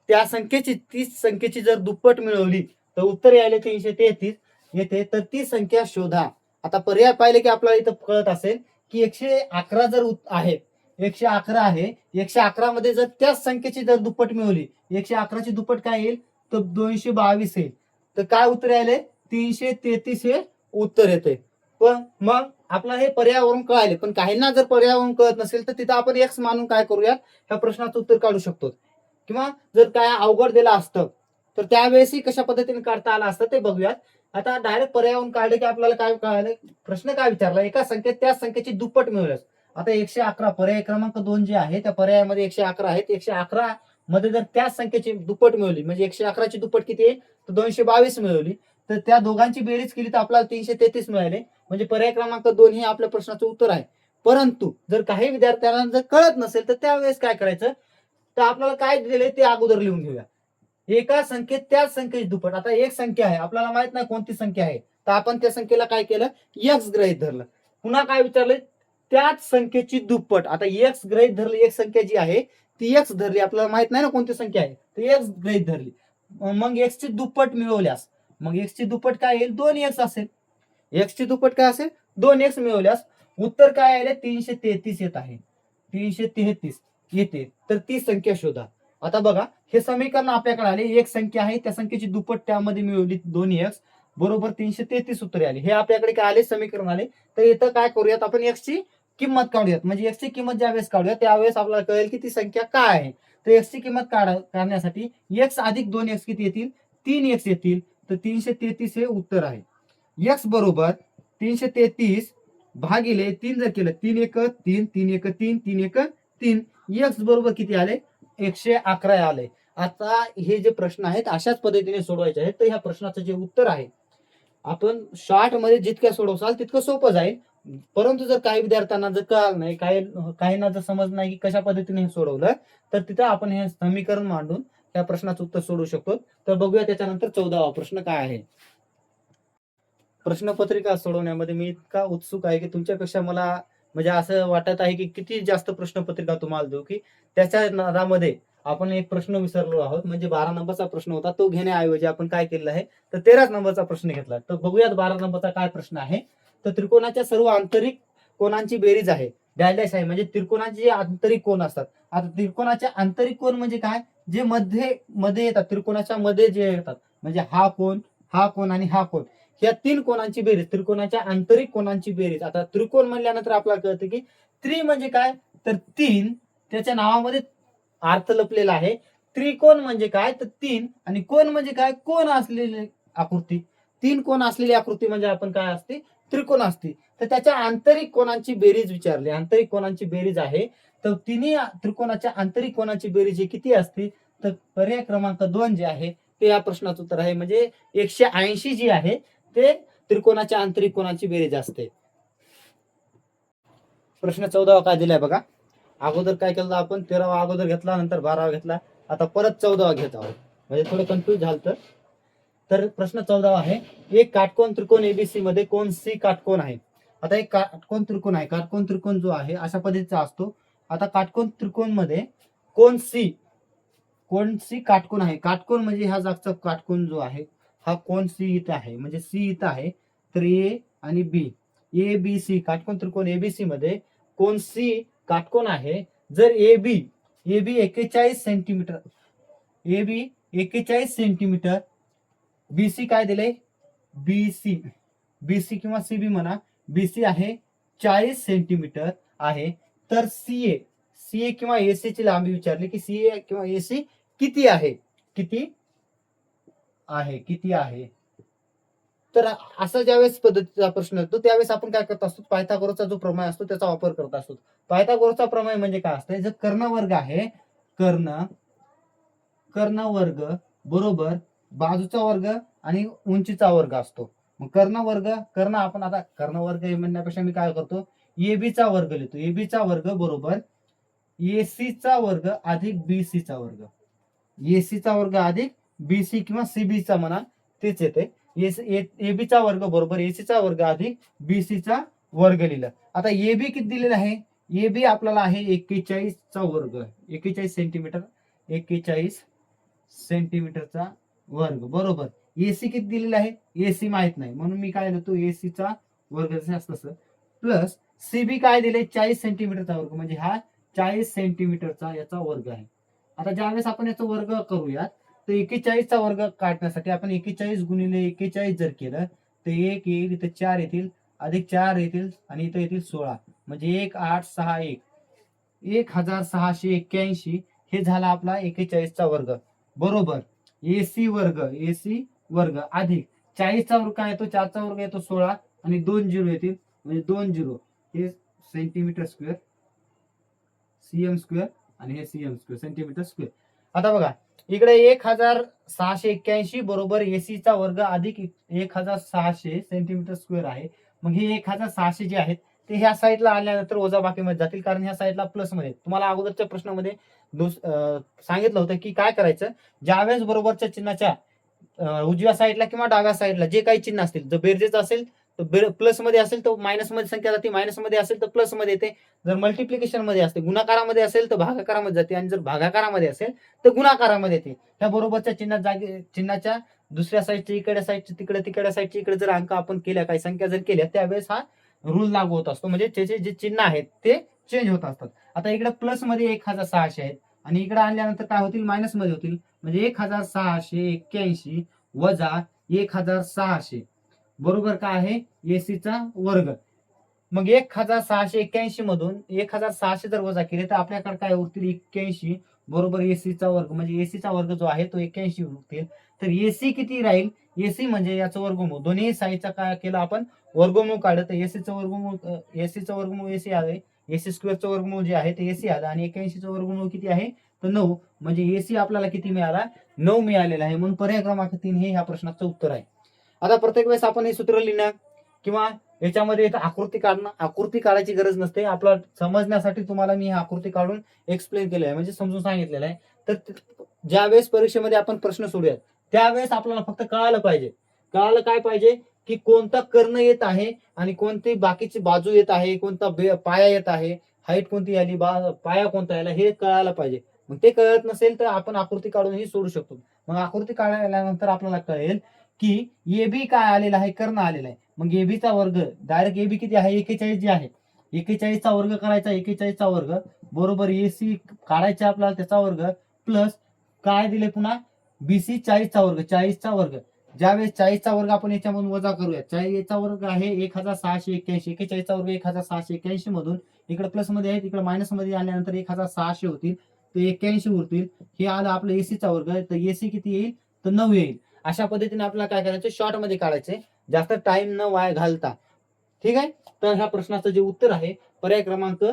त्या संख्येची, तीच संख्येची जर दुप्पट मिळवली तर उत्तर यायला 333 येते. तर ती संख्या शोधा. आता पर्याय पाहिले की आपल्याला इथं कळत असेल की 111 जर आहे, 111 आहे, 111 मध्ये जर त्याच संख्येची जर दुप्पट मिळवली, 111 ची दुप्पट काय येईल तर 222 येईल. तर काय उत्तर यायले, 333 हे उत्तर येते. पण मग आपल्याला हे पर्यायावरून कळाले, पण काहींना जर पर्यायावरून कळत नसेल तर तिथं आपण एक्स मानून काय करूया, ह्या प्रश्नाचं उत्तर काढू शकतो. किंवा जर काय अवघड दिलं असतं तर त्यावेळेसही कशा पद्धतीने काढता आलं असतं ते बघूयात. आता डायरेक्ट पर्यायावरून काढले की आपल्याला काय कळालं, प्रश्न काय विचारला, एका संख्येत त्या संख्येची दुप्पट मिळवल्यास. आता 111 पर्याय क्रमांक 2 जे आहे त्या पर्यायामध्ये 111 आहेत. 111 मध्ये जर त्याच संख्येची दुप्पट मिळवली, म्हणजे 111 ची दुप्पट किती आहे तर 222 मिळवली, तर त्या दोघांची बेरीज केली तर आपल्याला 333 मिळाले. म्हणजे पर्याय क्रमांक 2 हे आपल्या प्रश्नाचं उत्तर आहे. परंतु जर काही विद्यार्थ्यांना जर कळत नसेल तर त्यावेळेस काय करायचं, तर आपल्याला काय दिले ते अगोदर लिहून घेऊया. एका संख्येत त्याच संख्येची दुप्पट. आता एक संख्या आहे, आपल्याला माहित नाही कोणती संख्या आहे, तर आपण त्या संख्येला काय केलं, एक्स गृहीत धरलं. पुन्हा काय विचारलं, त्याच संख्येची दुप्पट. आता एक्स गृहीत धरली, एक संख्या जी आहे ती एक्स धरली, आपल्याला माहित नाही ना कोणती संख्या आहे, ती एक्स गृहीत धरली. मग एक्स ची दुप्पट मिळवल्यास, मग एक्स ची दुप्पट काय येईल, 2x असेल. एक्स ची दुप्पट काय असेल, 2x मिळवल्यास उत्तर काय आले 333 येत आहे. 333 येते. तर ती संख्या शोधा. आता बघा हे समीकरण आपल्याकडे आले, एक संख्या आहे त्या संख्येची दुप्पट त्यामध्ये मिळवली 2x बरोबर 333 उत्तरे आली. हे आपल्याकडे काय आले समीकरण आले. तर इथं काय करूयात आपण x ची किंमत काढूयात. म्हणजे x ची किंमत ज्यावेळेस काढूयात त्यावेळेस आपल्याला कळेल की ती संख्या काय आहे. तर x ची किंमत काढण्यासाठी x अधिक 2x किती येतील 3x येतील. तर 333 हे उत्तर आहे. x बरोबर 333 भागिले 3 जर केलं 3 1 3 3 1 3 3 1 3 x बरोबर किती आले 111 आले. आता हे जे प्रश्न आहेत अशाच पद्धतीने सोडवायचे आहेत. तर ह्या प्रश्नाचं जे उत्तर आहे आपण शॉर्ट मध्ये जितक्या सोडवसाल तितकं सोपं जाईल. परंतु जर काही विद्यार्थ्यांना जर कळालं नाही, काहींना जर समज नाही की कशा पद्धतीने हे सोडवलं, तर तिथं आपण हे समीकरण मांडून त्या प्रश्नाचं उत्तर सोडवू शकतो. तर बघूया त्याच्यानंतर 14वा प्रश्न काय आहे. प्रश्नपत्रिका सोडवण्यामध्ये मी इतका उत्सुक आहे की तुमच्यापेक्षा मला म्हणजे असं वाटत आहे की किती जास्त प्रश्नपत्रिका तुम्हाला देऊ, की त्याच्या नादामध्ये आपण एक प्रश्न विसरलो आहोत. म्हणजे 12 नंबरचा प्रश्न होता तो घेण्याऐवजी आपण काय केलेलं आहे तर 13 नंबरचा प्रश्न घेतला. तर बघूयात 12 नंबरचा काय प्रश्न आहे. तर त्रिकोणाच्या सर्व आंतरिक कोणांची बेरीज आहे डॅश आहे. म्हणजे त्रिकोणाचे जे आंतरिक कोण असतात. आता त्रिकोणाचे आंतरिक कोण म्हणजे काय, जे मध्ये मध्ये येतात त्रिकोणाच्या मध्ये जे येतात, म्हणजे हा कोण आणि हा कोण, या तीन कोणांची बेरीज त्रिकोणाच्या आंतरिक कोणांची बेरीज. आता त्रिकोण म्हणल्यानंतर आपल्याला कळतं की त्रि म्हणजे काय तर तीन, त्याच्या नावामध्ये अर्थ लपलेला आहे. त्रिकोण म्हणजे काय तर तीन, आणि कोण म्हणजे काय कोण असलेली आकृती. तीन कोण असलेली आकृती म्हणजे आपण काय असते त्रिकोण असते. तर त्याच्या आंतरिक कोणांची बेरीज विचारली. आंतरिक कोणांची बेरीज आहे. तर तिन्ही त्रिकोणाच्या आंतरिक कोणाची बेरीज ही किती असते तर पर्याय क्रमांक 2 जे आहे ते या प्रश्नाचं उत्तर आहे. म्हणजे 180 जी आहे ते त्रिकोणाच्या आंतरिक कोणाची बेरीज असते. प्रश्न 14वा काय दिलाय बघा. अगोदर काय केलं आपण 13वा अगोदर घेतला, नंतर 12वा घेतला, आता परत 14वा घेत आहोत. म्हणजे थोडं कन्फ्युज झालं. तर प्रश्न 14वा आहे. एक काटकोन त्रिकोण एबीसी मध्ये कोण सी काटकोन आहे. आता एक काटकोन त्रिकोण आहे. काटकोन त्रिकोण जो आहे अशा पद्धतीचा असतो. आता काटकोन त्रिकोण मध्ये कोण सी काटकोन आहे. काटकोन म्हणजे ह्या जागचा काटकोन जो आहे हा कोण सी इथं आहे. म्हणजे सी इथं आहे. तर ए आणि बी, ए बी सी काटकोन त्रिकोण एबीसी मध्ये कोण सी काटकोन आहे. जर A B 41 centimetre, A B 41 centimetre, BC काय दिले बीसी किंवा सीबी म्हणा, बीसी आहे 40 सेंटीमीटर आहे. तर सीए किंवा एसी ची लांबी विचारली की सीए किंवा एसी किती आहे, किती आहे. तर असा ज्यावेळेस पद्धतीचा प्रश्न येतो त्यावेळेस आपण काय करत असतो पायथागोरसचा जो प्रमेय असतो त्याचा वापर करत असतो. पायथागोरसचा प्रमेय म्हणजे काय असतं, जर कर्ण वर्ग आहे, कर्ण वर्ग बरोबर बाजूचा वर्ग आणि उंचीचा वर्ग असतो. मग कर्ण आपण आता कर्ण वर्ग म्हणण्यापेक्षा मी काय करतो एबीचा वर्ग लिहितो. एबीचा वर्ग बरोबर एसीचा वर्ग अधिक बीसीचा वर्ग, एसीचा वर्ग अधिक बीसी किंवा सीबीचा म्हणा तेच येते. एबीचा वर्ग बरोबर एसीचा वर्ग अधिक बीसीचा वर्ग लिहिलं. आता एबी किती दिलेला आहे, एबी आपल्याला आहे 41 चा वर्ग, 41 सेंटीमीटर, 41 सेंटीमीटरचा वर्ग बरोबर. एसी किती दिलेला आहे, एसी माहित नाही म्हणून मी काय लिहितो एसीचा वर्ग जसं असतं प्लस सीबी काय दिले 40 सेंटीमीटरचा वर्ग, म्हणजे हा 40 सेंटीमीटरचा याचा वर्ग आहे. आता ज्यावेळेस आपण याचा वर्ग करूयात तर 41 चा वर्ग काढण्यासाठी आपण 41 गुणिले 41 जर केलं तर 1 येईल, इथे 4 येतील, अधिक 4 येतील आणि इथे येतील 16, म्हणजे 1861 1681 हे झाला आपला 41 चा वर्ग बरोबर. एसी वर्ग अधिक 40 चा वर्ग काय येतो, 4 चा वर्ग येतो 16 आणि 2 झिरो येतील, म्हणजे 2 झिरो हे सेंटीमीटर स्क्वेअर, सीएम स्क्वेअर आणि हे सीएम स्क्वेअर सेंटीमीटर स्क्वेअर. आता बघा इकडे 1681 बरोबर एसीचा वर्ग अधिक 1600 सेंटीमीटर स्क्वेअर आहे. मग हे 1600 जे आहेत ते ह्या साईडला आल्यानंतर वजाबाकीमध्ये जातील, कारण ह्या साईडला प्लस मध्ये. तुम्हाला अगोदरच्या प्रश्नामध्ये सांगितलं होतं की काय करायचं, ज्यावेळेस बरोबरच्या चिन्हाच्या उजव्या साईडला किंवा डाव्या साईडला जे काही चिन्ह असतील, जर बेरजेचं असेल तर प्लस मध्ये असेल तर मायनस मध्ये संख्या जाते, मायनस मध्ये असेल तर प्लस मध्ये येते. जर मल्टिप्लिकेशन मध्ये असते गुणाकारामध्ये असेल तर भागाकारामध्ये जाते, आणि जर भागाकारामध्ये असेल तर गुणाकारामध्ये येते. त्या बरोबरच्या चिन्हाच्या दुसऱ्या साईडच्या इकडे साईडच्या तिकडे साईडच्या इकडे जर अंक आपण केल्या, काही संख्या जर केल्या त्यावेळेस हा रूल लागू होत असतो, म्हणजे त्याचे जे चिन्ह आहेत ते चेंज होत असतात. आता इकडे प्लस मध्ये 1600 आहेत आणि इकडे आणल्यानंतर काय होतील, मायनस मध्ये होतील. म्हणजे 1681 वजा 1600 बरोबर काय आहे, एसीचा वर्ग. मग 1681 मधून 1600 जर वजा केले तर आपल्याकडे काय उरतील, 81 बरोबर एसीचा वर्ग. म्हणजे एसीचा वर्ग जो आहे तो 81 उरतील. तर एसी किती राहील, एसी म्हणजे याचं वर्गमूळ. दोन्ही साईडचा काय केलं आपण, वर्गमूळ काढलं तर एसीचं वर्गमूळ एसी आले. एसी स्क्वेअरचं वर्गमूळ जे आहे ते एसी आलं आणि 81चं वर्गमूळ किती आहे तर 9. म्हणजे एसी आपल्याला किती मिळाला, 9 मिळालेला आहे. म्हणून पर्याय क्रमांक 3 हे ह्या प्रश्नाचं उत्तर आहे. आता प्रत्येक वेळेस आपण हे सूत्र लिहिणं किंवा याच्यामध्ये आकृती काढणं, आकृती काढायची गरज नसते. आपला समजण्यासाठी तुम्हाला मी ही आकृती काढून एक्सप्लेन केलं आहे, म्हणजे समजून सांगितलेलं आहे. तर ज्या वेळेस परीक्षेमध्ये आपण प्रश्न सोडूयात त्यावेळेस आपल्याला फक्त कळालं पाहिजे, कळालं काय पाहिजे की कोणता कर्ण येत आहे आणि कोणती बाकीची बाजू येत आहे, कोणता पाया येत आहे, हाईट कोणती आली, पाया कोणता आला, हे कळायला पाहिजे. मग ते कळत नसेल तर आपण आकृती काढूनही सोडू शकतो. मग आकृती काढल्यानंतर आपल्याला कळेल की एबी काय आलेला आहे, कर्ण आलेला आहे. मग एबीचा वर्ग डायरेक्ट एबी किती आहे, 41 जे आहे, 41चा वर्ग करायचा, 41चा वर्ग बरोबर एसी काढायचा आपल्याला त्याचा वर्ग प्लस काय दिले पुन्हा बीसी 40चा वर्ग, 40चा वर्ग. ज्यावेळेस 40चा वर्ग आपण याच्यामधून वजा करूया, 40चा वर्ग आहे 1681, 41चा वर्ग 1681 मधून इकडे प्लस मध्ये आहे तिकडे मायनस मध्ये आल्यानंतर 1600 होतील, ते 81 उरतील. हे आलं आपलं एसीचा वर्ग, तर एसी किती येईल तर 9 येईल. अशा पद्धतीने आपल्याला काय करायचं, शॉर्ट मध्ये काढायचे, जास्त टाइम न वाया घालता. ठीक आहे. तर ह्या प्रश्नाचं जे उत्तर आहे पर्याय क्रमांक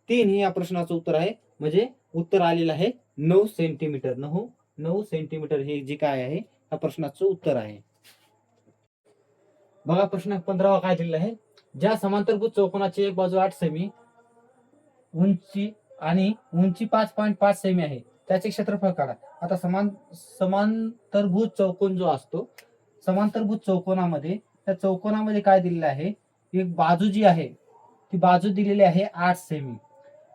3 हे या प्रश्नाचं उत्तर आहे. म्हणजे उत्तर आलेलं आहे 9 सेंटीमीटर. 9 सेंटीमीटर हे जे काय आहे या प्रश्नाचं उत्तर आहे. बघा प्रश्न 15वा काय दिलेला आहे, ज्या समांतरभुज चौकोनाची एक बाजू 8 सेमी उंची आणि उंची 5.5 सेमी आहे त्याचे क्षेत्रफळ काढा. आता समांतरभुज चौकोन जो असतो, समांतरभुज चौकोनामध्ये त्या चौकोनामध्ये काय दिलेलं आहे, एक बाजू जी आहे ती बाजू दिलेली आहे 8 सेमी,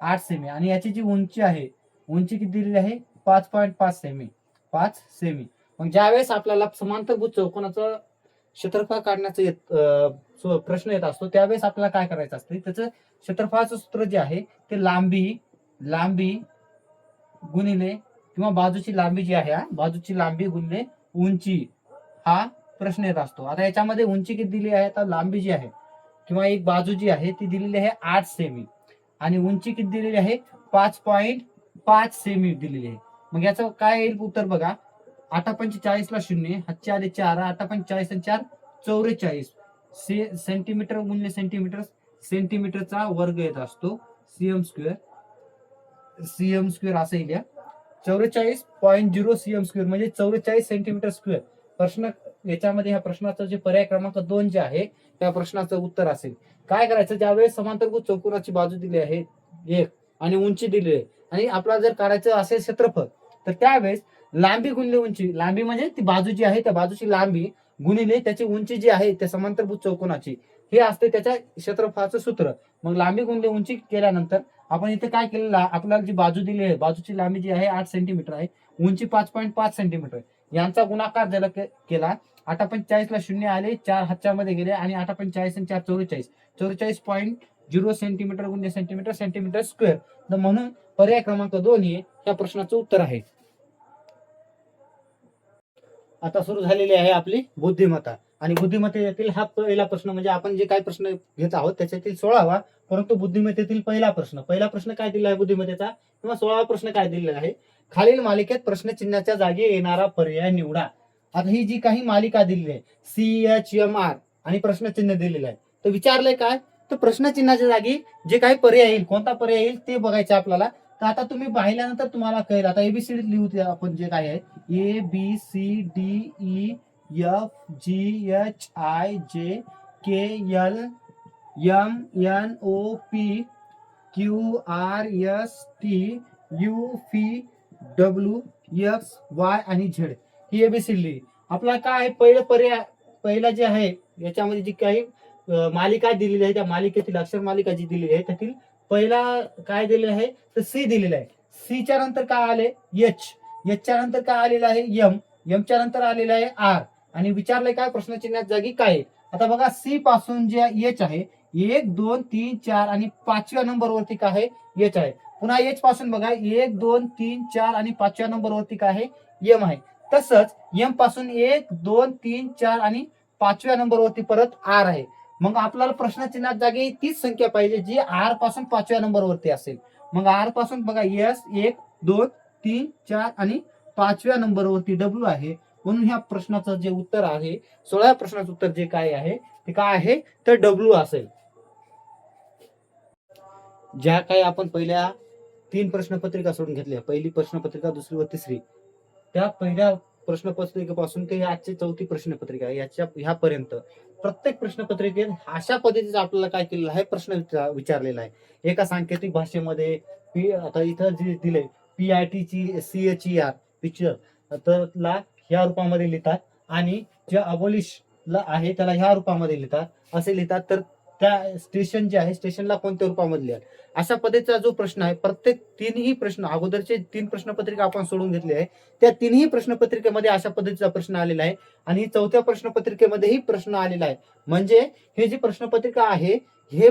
8 सेमी आणि याची जी उंची आहे, उंची किती दिलेली आहे 5.5 सेमी, 5 सेमी. मग ज्यावेळेस आपल्याला समांतरभुज चौकोनाचं क्षेत्रफळ काढण्याचा प्रश्न येत असतो त्यावेळेस आपल्याला काय करायचं असतं, त्याचं क्षेत्रफळाचं सूत्र जे आहे ते लांबी गुणिले किंवा बाजूची लांबी जी आहे, बाजूची लांबी गुणिले उंची, हा प्रश्न येत असतो. आता याच्यामध्ये उंची किती दिली आहे, तर लांबी जी आहे किंवा एक बाजू जी आहे ती दिलेली आहे 8 सेमी आणि उंची किती दिलेली आहे 5.5 सेमी दिलेली आहे. मग याचं काय येईल उत्तर बघा, 8.45 ला 0, हातचे आले 4, 8.45 आणि 4 44 सेंटीमीटर गुणिले सेंटीमीटर, सेंटीमीटरचा वर्ग येत असतो, सीएम स्क्वेअर असं येईल. 44.0 सीएम स्क्वेअर म्हणजे 44 सेंटीमीटर स्क्वेअर. प्रश्न याच्यामध्ये ह्या प्रश्नाचं जे पर्याय क्रमांक 2 जे आहे त्या प्रश्नाचं उत्तर असेल. काय करायचं, ज्यावेळेस समांतरभुज चौकोनाची बाजू दिली आहे 1 आणि उंची दिली आहे आणि आपल्याला जर काढायचं असेल क्षेत्रफळ, तर त्यावेळेस लांबी गुणिले उंची, लांबी म्हणजे ती बाजू जी आहे त्या बाजूची लांबी गुणिले त्याची उंची जी आहे त्या समांतरभुज चौकोनाची, हे असते त्याच्या क्षेत्रफळाचं सूत्र. मग लांबी गुणिले उंची केल्यानंतर आपण इथे काय केलेलं, आपल्याला जी बाजू दिली आहे बाजूची लांबी जी आहे 8 सेंटीमीटर आहे, उंची 5.5 सेंटीमीटर, यांचा गुणाकार ज्याला केला, 8.45 ला 0 आले, 4 हातच्या मध्ये गेले आणि 8.45 आणि 4 44, 44.0 सेंटीमीटर गुणिले सेंटीमीटर, सेंटीमीटर स्क्वेअर. तर म्हणून पर्याय क्रमांक 2 हे या प्रश्नाचं उत्तर आहे. आता सुरू झालेली आहे आपली बुद्धिमत्ता आणि बुद्धिमत्तेतील हा पहिला प्रश्न, म्हणजे आपण जे काही प्रश्न घेत आहोत त्याच्यातील 16वा, परंतु बुद्धिमत्तेतील पहिला प्रश्न काय दिला आहे बुद्धिमत्तेचा, किंवा 16वा प्रश्न काय दिलेला आहे, खालील मालिकेत प्रश्नचिन्हाच्या जागी येणारा पर्याय निवडा. आता ही जी काही मालिका दिलेली आहे CHMR आणि प्रश्नचिन्ह दिलेलं आहे, तर विचारलंय काय, तर प्रश्नचिन्हाच्या जागी जे काही पर्याय येईल, कोणता पर्याय येईल ते बघायचं आपल्याला. तर आता तुम्ही पाहिल्यानंतर तुम्हाला कळेल. आता एबीसीडी लिहू आपण जे काय आहे, ABCDEFGHIJKLMNOPQRSTUVWXY आणि झेड, ही एबीसीडी. आपला काय आहे पहिलं पर्याय, पहिला जे आहे याच्यामध्ये जी काही मालिका दिलेली आहे त्या मालिकेतील अक्षर मालिका जी दिलेली आहे त्यातील पहिला काय दिलेलं आहे तर सी दिलेलं आहे. सी च्या नंतर काय आले एच, एच च्या नंतर काय आलेलं आहे एम, एम च्या नंतर आलेलं आहे आर आणि विचारलंय काय प्रश्नचिन्हाच्या जागी काय. आता बघा सी पासून जे एच आहे 1 2 3 4 आणि 5व्या नंबरवरती काय आहे एच आहे. पुन्हा एच पासून बघा 1 2 3 4 आणि 5व्या नंबरवरती काय आहे एम आहे. तसंच एम पासून 1 2 3 4 आणि 5व्या नंबरवरती परत आर आहे. मग आपल्याला प्रश्नचिन्हात जागी तीच संख्या पाहिजे जी आर पासून 5व्या नंबरवरती असेल. मग आर पासून बघा एस 1 2 3 4 आणि 5व्या नंबरवरती डब्ल्यू आहे. म्हणून ह्या प्रश्नाचं जे उत्तर आहे 16व्या प्रश्नाचं उत्तर जे काय आहे ते काय आहे तर डब्ल्यू असेल. ज्या काही आपण पहिल्या 3 प्रश्नपत्रिका सोडून घेतल्या, पहिली प्रश्नपत्रिका, दुसरी व तिसरी, त्या पहिल्या प्रश्नपत्रिकेपासून ते आजची 4थी प्रश्नपत्रिका याच्या ह्यापर्यंत प्रत्येक प्रश्नपत्रिकेत अशा पद्धतीचा आपल्याला काय केलेला आहे प्रश्न विचारलेला आहे. एका सांकेतिक भाषेमध्ये आता इथं जे दिले PIT ची CHER पिक्चर तर ला ह्या रूपामध्ये लिहितात आणि जे अबोलिश ला आहे त्याला ह्या रूपामध्ये लिहितात असे लिहितात. तर त्या स्टेशन जे आहे स्टेशनला कोणत्या रूपामध्ये लिहाल अशा पद्धतीचा जो प्रश्न आहे प्रत्येक 3ही प्रश्न अगोदरचे 3 प्रश्नपत्रिका आपण सोडून घेतली आहे त्या 3ही प्रश्नपत्रिकेमध्ये अशा पद्धतीचा प्रश्न आलेला आहे आणि 4थ्या प्रश्नपत्रिकेमध्येही प्रश्न आलेला आहे. म्हणजे हे जी प्रश्नपत्रिका आहे हे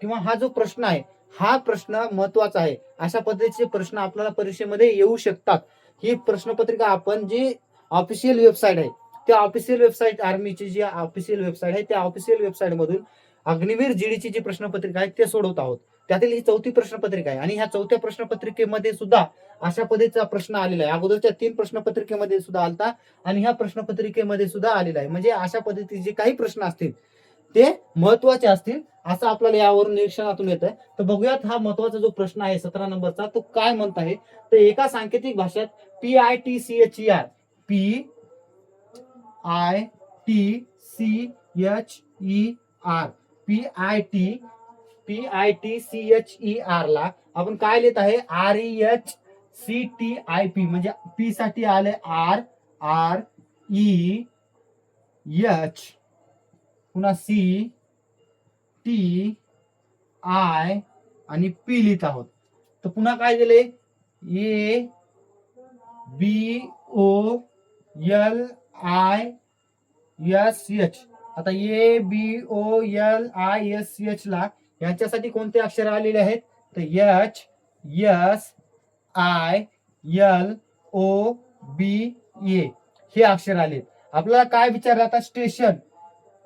किंवा हा जो प्रश्न आहे हा प्रश्न महत्वाचा आहे. अशा पद्धतीचे प्रश्न आपल्याला परीक्षेमध्ये येऊ शकतात. ही प्रश्नपत्रिका आपण जी ऑफिशियल वेबसाईट आहे त्या ऑफिशियल वेबसाईट आर्मीची जी ऑफिशियल वेबसाईट आहे त्या ऑफिशियल वेबसाईट मधून अग्निवीर जीडीची जी प्रश्नपत्रिका आहे ते सोडवत आहोत. त्यातील ही 4थी प्रश्नपत्रिका आहे आणि ह्या 4थ्या प्रश्नपत्रिकेमध्ये सुद्धा अशा पद्धतीचा प्रश्न आलेला आहे. अगोदरच्या 3 प्रश्नपत्रिकेमध्ये सुद्धा आलता आणि ह्या प्रश्नपत्रिकेमध्ये सुद्धा आलेला आहे. म्हणजे अशा पद्धतीचे जे काही प्रश्न असतील ते महत्वाचे असतील असं आपल्याला यावरून निरीक्षणातून येत आहे. तर बघूयात हा महत्वाचा जो प्रश्न आहे 17 नंबरचा तो काय म्हणत आहे. तर एका सांकेतिक भाषेत PITCHER PITCHER ला आपण काय लिहित आहे REHCTIP म्हणजे पी साठी आले REH पुन्हा CTI आणि P लिहित आहोत. तर पुन्हा काय दिले ABOLISH. आता ABOLISH ला यांच्यासाठी कोणते अक्षर आलेले आहेत तर HSILOBA हे अक्षर आले. आपल्याला काय विचारलं आता स्टेशन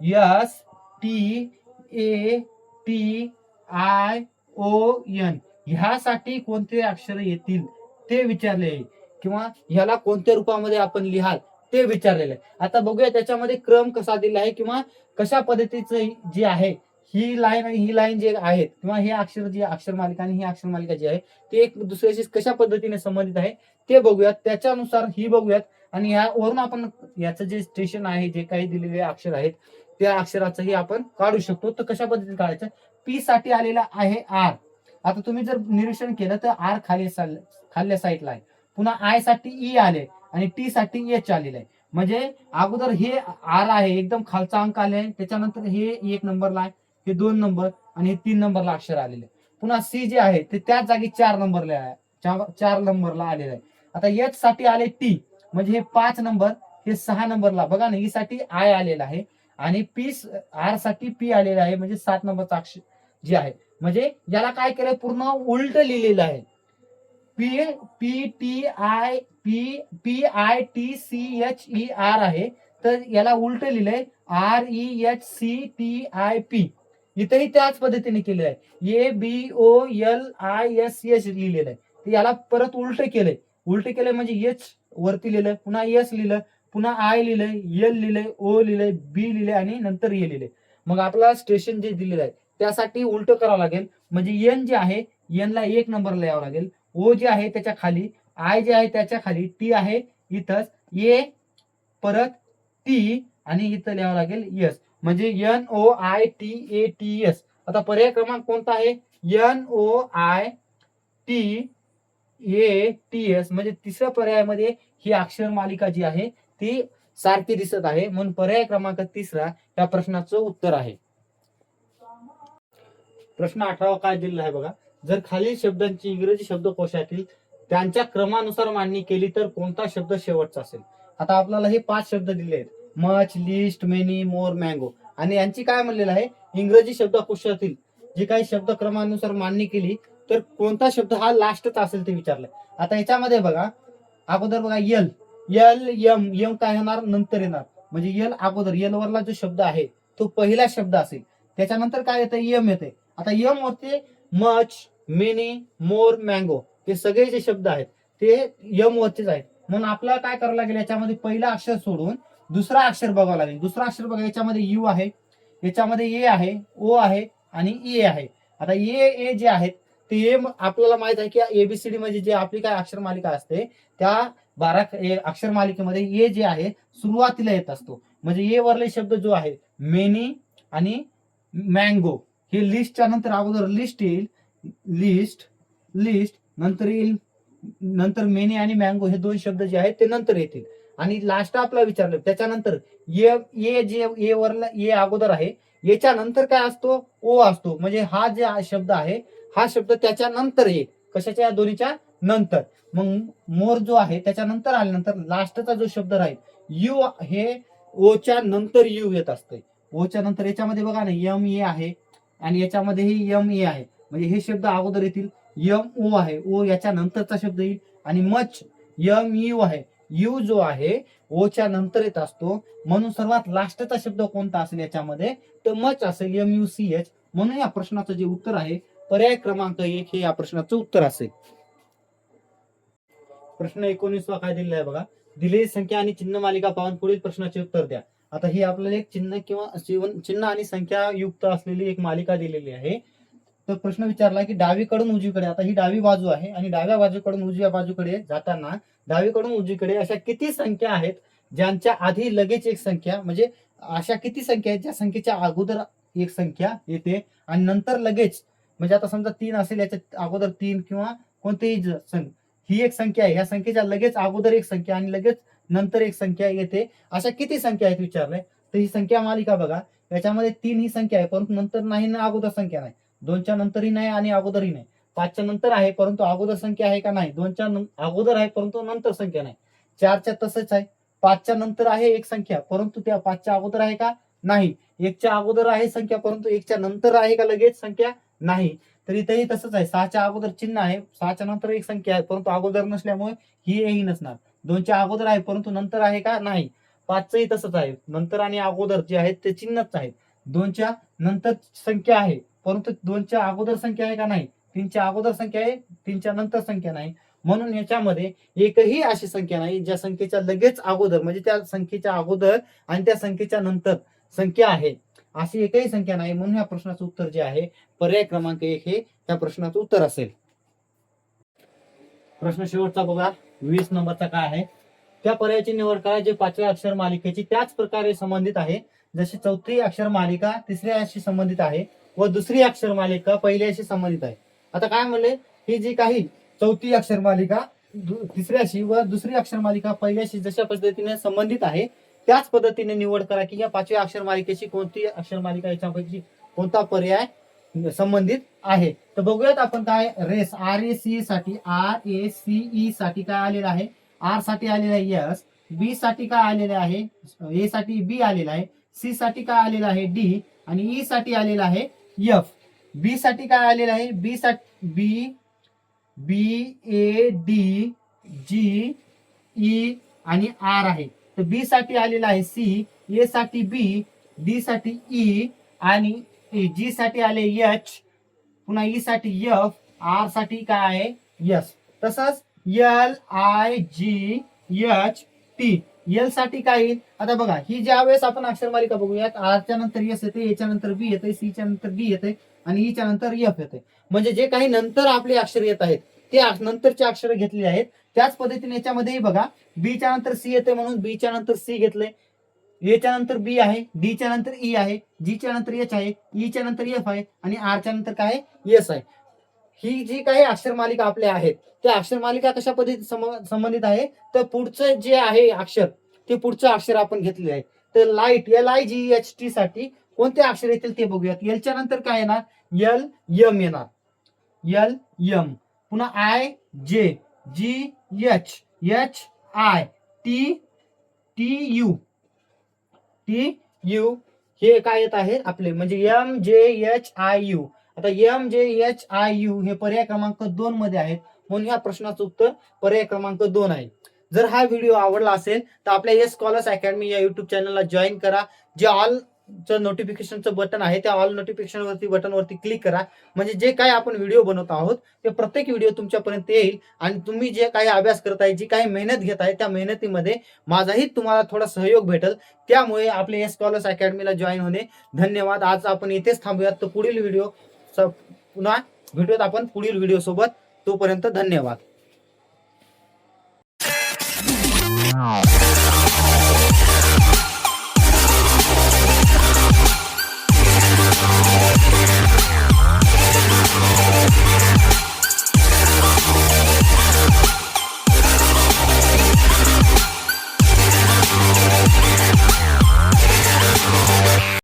STATION ह्यासाठी कोणते अक्षर येतील ते विचारले किंवा ह्याला कोणत्या रूपामध्ये आपण लिहाल ते विचारलेलं आहे. आता बघूया त्याच्यामध्ये क्रम कसा दिला आहे किंवा कशा पद्धतीचं जे आहे ही लाईन जे आहेत किंवा हे अक्षर जी अक्षर मालिका आणि ही अक्षर मालिका जी आहे ते एक दुसऱ्याशी कशा पद्धतीने संबंधित आहे ते बघूयात. त्याच्यानुसार ही बघूयात आणि यावरून आपण याचं जे स्टेशन आहे जे काही दिलेले अक्षर आहेत त्या अक्षराचंही आपण काढू शकतो. तर कशा पद्धतीने काढायचं पी साठी आलेला आहे आर. आता तुम्ही जर निरीक्षण केलं तर आर खाल्ल्या साईडला आहे. पुन्हा आय साठी ई आले आणि टी साठी एच आलेलं आहे. म्हणजे अगोदर हे आर आहे एकदम खालचा अंक आले त्याच्यानंतर हे 1 नंबरला आहे हे 2 नंबर आणि हे 3 नंबरला अक्षर आलेले. पुन्हा सी जे आहे ते त्याच जागी 4 नंबरला आहे 4 नंबरला आलेलं आहे. आता एच साठी आले टी म्हणजे हे 5 नंबर हे 6 नंबरला बघा ना ई साठी आय आलेला आहे आणि पी आर साठी पी आलेला आहे म्हणजे 7 नंबरचा अक्षर जे आहे. म्हणजे याला काय केलंय पूर्ण उलट लिहिलेलं आहे. PITCHER आहे तर याला उलट लिहिलंय REHCTIP. इथेही त्याच पद्धतीने केलेलं आहे. ABOLISH लिहिलेलं आहे. याला परत उलट केलंय म्हणजे एच वरती लिहिलंय पुन्हा एस लिहिलं पुन्हा आय लिहिलंय एल लिहिलंय ओ लिहिलंय बी लिहिलंय आणि नंतर ए लिहिलंय. मग आपल्याला स्टेशन जे दिलेलं आहे त्यासाठी उलट करावं लागेल. म्हणजे एन जे आहे एन ला 1 नंबरला यावं लागेल. ओ जे आहे त्याच्या खाली आय जे आहे त्याच्या खाली टी आहे इथंच ए परत टी आणि इथं लिहावं लागेल एस म्हणजे NOITATS. आता पर्याय क्रमांक कोणता आहे NOITATS म्हणजे तिसऱ्या पर्यायामध्ये ही अक्षर मालिका जी आहे ती सारखी दिसत आहे म्हणून पर्याय क्रमांक 3 या प्रश्नाचं उत्तर आहे. प्रश्न 18 काय दिलेला आहे बघा. जर खालील शब्दांची इंग्रजी शब्दकोशातील त्यांच्या क्रमानुसार मांडणी केली तर कोणता शब्द शेवटचा असेल. आता आपल्याला हे 5 शब्द दिले आहेत much list many more mango. आणि यांची काय म्हणलेलं आहे, इंग्रजी शब्दकोशातील जे काही शब्दक्रमानुसार मांडणी केली तर कोणता शब्द हा लास्टचा असेल ते विचारलंय. आता याच्यामध्ये बघा, अगोदर बघा यल, यल यम, यम काय होणार, नंतर येणार. म्हणजे यल अगोदर, यल वरला जो शब्द आहे तो पहिला शब्द असेल. त्याच्यानंतर काय येतं, यम येते. आता यम वरती मच, मेनी, मोर, मँगो हे सगळे जे शब्द आहेत ते यम वरचेच आहेत. म्हणून आपल्याला काय करावं लागेल, याच्यामध्ये पहिला अक्षर सोडून दुसरा अक्षर बघावं लागेल. दुसरा अक्षर बघा, याच्यामध्ये यू आहे, याच्यामध्ये ए आहे, ओ आहे आणि ए आहे. आता ए जे आहेत ते ए आपल्याला माहित आहे की एबीसीडी म्हणजे जे आपली काय अक्षर मालिका असते त्या 12 अक्षर मालिकेमध्ये ए जे आहे सुरुवातीला येत असतो. म्हणजे ए वरले शब्द जो आहे मेनी आणि मँगो हे लिस्टच्या नंतर अगोदर लिस्ट येईल, लिस्ट, लिस्ट नंतर येईल, नंतर मेनी आणि मँगो हे दोन शब्द जे आहेत ते नंतर येतील. आणि लास्ट आपला विचारलं त्याच्यानंतर ए जे ए वरला ए अगोदर आहे, याच्या नंतर काय असतो, ओ असतो. म्हणजे हा जे शब्द आहे हा शब्द त्याच्यानंतर येईल, कशाच्या, दोन्हीच्या नंतर. मग मोर जो आहे त्याच्यानंतर आल्यानंतर लास्टचा जो शब्द राहील यू हे ओच्या नंतर यू येत असते. ओच्या नंतर याच्यामध्ये बघा ना यम ए आहे आणि याच्यामध्येही यम ए आहे. म्हणजे हे शब्द अगोदर येतील. यम ओ आहे, ओ याच्या नंतरचा शब्द येईल. आणि मच यम यू आहे, यू जो आहे ओच्या नंतर येत असतो. म्हणून सर्वात लास्टचा शब्द कोणता असेल याच्यामध्ये, तर मच असेल, एम यू सी एच. म्हणून या प्रश्नाचं जे उत्तर आहे पर्याय क्रमांक 1 हे या प्रश्नाचं उत्तर असेल. प्रश्न 19 काय दिलेला आहे बघा, दिलेली संख्या आणि चिन्ह मालिका पाहून पुढील प्रश्नाचे उत्तर द्या. आता ही आपल्याला एक चिन्ह किंवा चिन्ह आणि संख्या युक्त असलेली एक मालिका दिलेली आहे. तर प्रश्न विचारला की डावीकडून उजवीकडे, आता ही डावी बाजू आहे आणि डाव्या बाजूकडून उजव्या बाजूकडे जाताना डावीकडून उजवीकडे अशा किती संख्या आहेत ज्यांच्या आधी लगेच एक संख्या, म्हणजे अशा किती संख्या आहेत ज्या संख्येच्या अगोदर एक संख्या येते आणि नंतर लगेच, म्हणजे आता समजा 3 असेल याच्या अगोदर 3 किंवा कोणतीही ही एक संख्या आहे, या संख्येच्या लगेच अगोदर एक संख्या आणि लगेच नंतर एक संख्या येते, अशा किती संख्या आहेत विचारलंय. तर ही संख्या मालिका बघा, याच्यामध्ये 3 ही संख्या आहे परंतु नंतर नाही ना अगोदर संख्या नाही. 2च्या नंतरही नाही आणि अगोदरही नाही. 5च्या नंतर आहे परंतु अगोदर संख्या आहे का नाही. 2च्या अगोदर आहे परंतु नंतर संख्या नाही. 4च्या तसंच आहे. 5च्या नंतर आहे एक संख्या परंतु त्या 5च्या अगोदर आहे का नाही. 1च्या अगोदर आहे संख्या परंतु 1च्या नंतर आहे का लगेच संख्या नाही. तर इथेही तसंच आहे. 6च्या अगोदर चिन्ह आहे, 6च्या नंतर एक संख्या आहे परंतु अगोदर नसल्यामुळे ही नसणार. 2च्या अगोदर आहे परंतु नंतर आहे का नाही. 5चंही तसंच आहे, नंतर आणि अगोदर जे आहेत ते चिन्हच आहेत. 2च्या नंतर संख्या आहे परंतु 2च्या अगोदर संख्या आहे का नाही. 3च्या अगोदर संख्या आहे, 3च्या नंतर संख्या नाही. म्हणून याच्यामध्ये एकही अशी संख्या नाही ज्या संख्येच्या लगेच अगोदर, म्हणजे त्या संख्येच्या अगोदर आणि त्या संख्येच्या नंतर संख्या आहे, अशी एकही संख्या नाही. म्हणून या प्रश्नाचं उत्तर जे आहे पर्याय क्रमांक 1 हे या प्रश्नाचं उत्तर असेल. प्रश्न शेवटचा बघा, 20 नंबरचा काय आहे, त्या पर्यायाची निवड करा जे 5व्या अक्षर मालिकेची त्याच प्रकारे संबंधित आहे जशी 4थी अक्षर मालिका तिसऱ्याशी संबंधित आहे व दुसरी अक्षर मालिका पहिल्याशी संबंधित आहे. आता काय म्हणले, ही जी काही 4थी अक्षर मालिका तिसऱ्याशी व दुसरी अक्षर मालिका पहिल्याशी जशा पद्धतीने संबंधित आहे त्याच पद्धतीने निवड करा की या 5व्या अक्षर मालिकेची कोणती अक्षर मालिका याच्यापैकी कोणता पर्याय संबंधित आहे. तर बघूयात आपण काय, रेस RACE साठी RACE साठी काय आलेलं आहे, आर साठी आलेलं आहे यस, बी साठी काय आलेलं आहे, ए साठी बी आलेला आहे, सी साठी काय आलेलं आहे डी आणि ई साठी आलेलं आहे एफ. बी साठी काय आलेलं आहे, बी साठी BADG ई आणि आर आहे. तर बी साठी आलेला आहे सी, ए साठी बी, डी साठी ई आणि जी साठी आले एच, पुन्हा ई साठी एफ, आर साठी काय आहे यस. तसंच LIGHT, एल साठी काय येईल. आता बघा ही ज्या वेळेस आपण अक्षर मालिका बघूयात, आरच्या नंतर एस येते, एच्या नंतर बी येते, सीच्या नंतर डी येते आणि ईच्या नंतर एफ येते. म्हणजे जे काही नंतर आपले अक्षर येत आहेत ते नंतरचे अक्षर घेतलेले आहेत. त्याच पद्धतीने याच्यामध्येही बघा, बीच्या नंतर सी येते म्हणून बीच्या नंतर सी घेतले, एच्या नंतर बी आहे, डीच्या नंतर ई आहे, जीच्या नंतर एच आहे, ईच्या नंतर एफ आहे आणि आरच्या नंतर काय एस आहे. ही जी काही अक्षर मालिका आपल्या आहेत त्या अक्षर मालिका कशा पद्धतीने संबंधित आहे, तर पुढचं जे आहे अक्षर ते पुढचं अक्षर आपण घेतलेले आहे. तर लाईट LIGHT साठी कोणते अक्षर येतील ते बघूयात. एलच्या नंतर काय येणार, LM येणार, LM. पुन्हा IJGHHI TU हे काय येत आहे आपले म्हणजे MJHIU. आता MJHIU हे पर्याय क्रमांक 2 मध्ये आहेत, म्हणून ह्या प्रश्नाचं उत्तर पर्याय क्रमांक 2 आहे. जर हा व्हिडिओ आवडला असेल तर आपल्या एस स्कॉलर्स अकॅडमी या युट्यूब चॅनलला जॉईन करा. जे ऑल नोटिफिकेशनचं बटन आहे त्या ऑल नोटिफिकेशन वरती बटनवरती क्लिक करा, म्हणजे जे काही आपण व्हिडिओ बनवत आहोत ते प्रत्येक व्हिडिओ तुमच्यापर्यंत येईल. आणि तुम्ही जे काही अभ्यास करताय, जी काही मेहनत घेत आहे, त्या मेहनतीमध्ये माझाही तुम्हाला थोडा सहयोग भेटेल. त्यामुळे आपले एस स्कॉलर्स अकॅडमीला जॉईन होणे. धन्यवाद. आज आपण इथेच थांबूयात. तर पुढील व्हिडिओ पुन्हा भेटूयात आपण पुढील व्हिडिओ सोबत. तोपर्यंत धन्यवाद.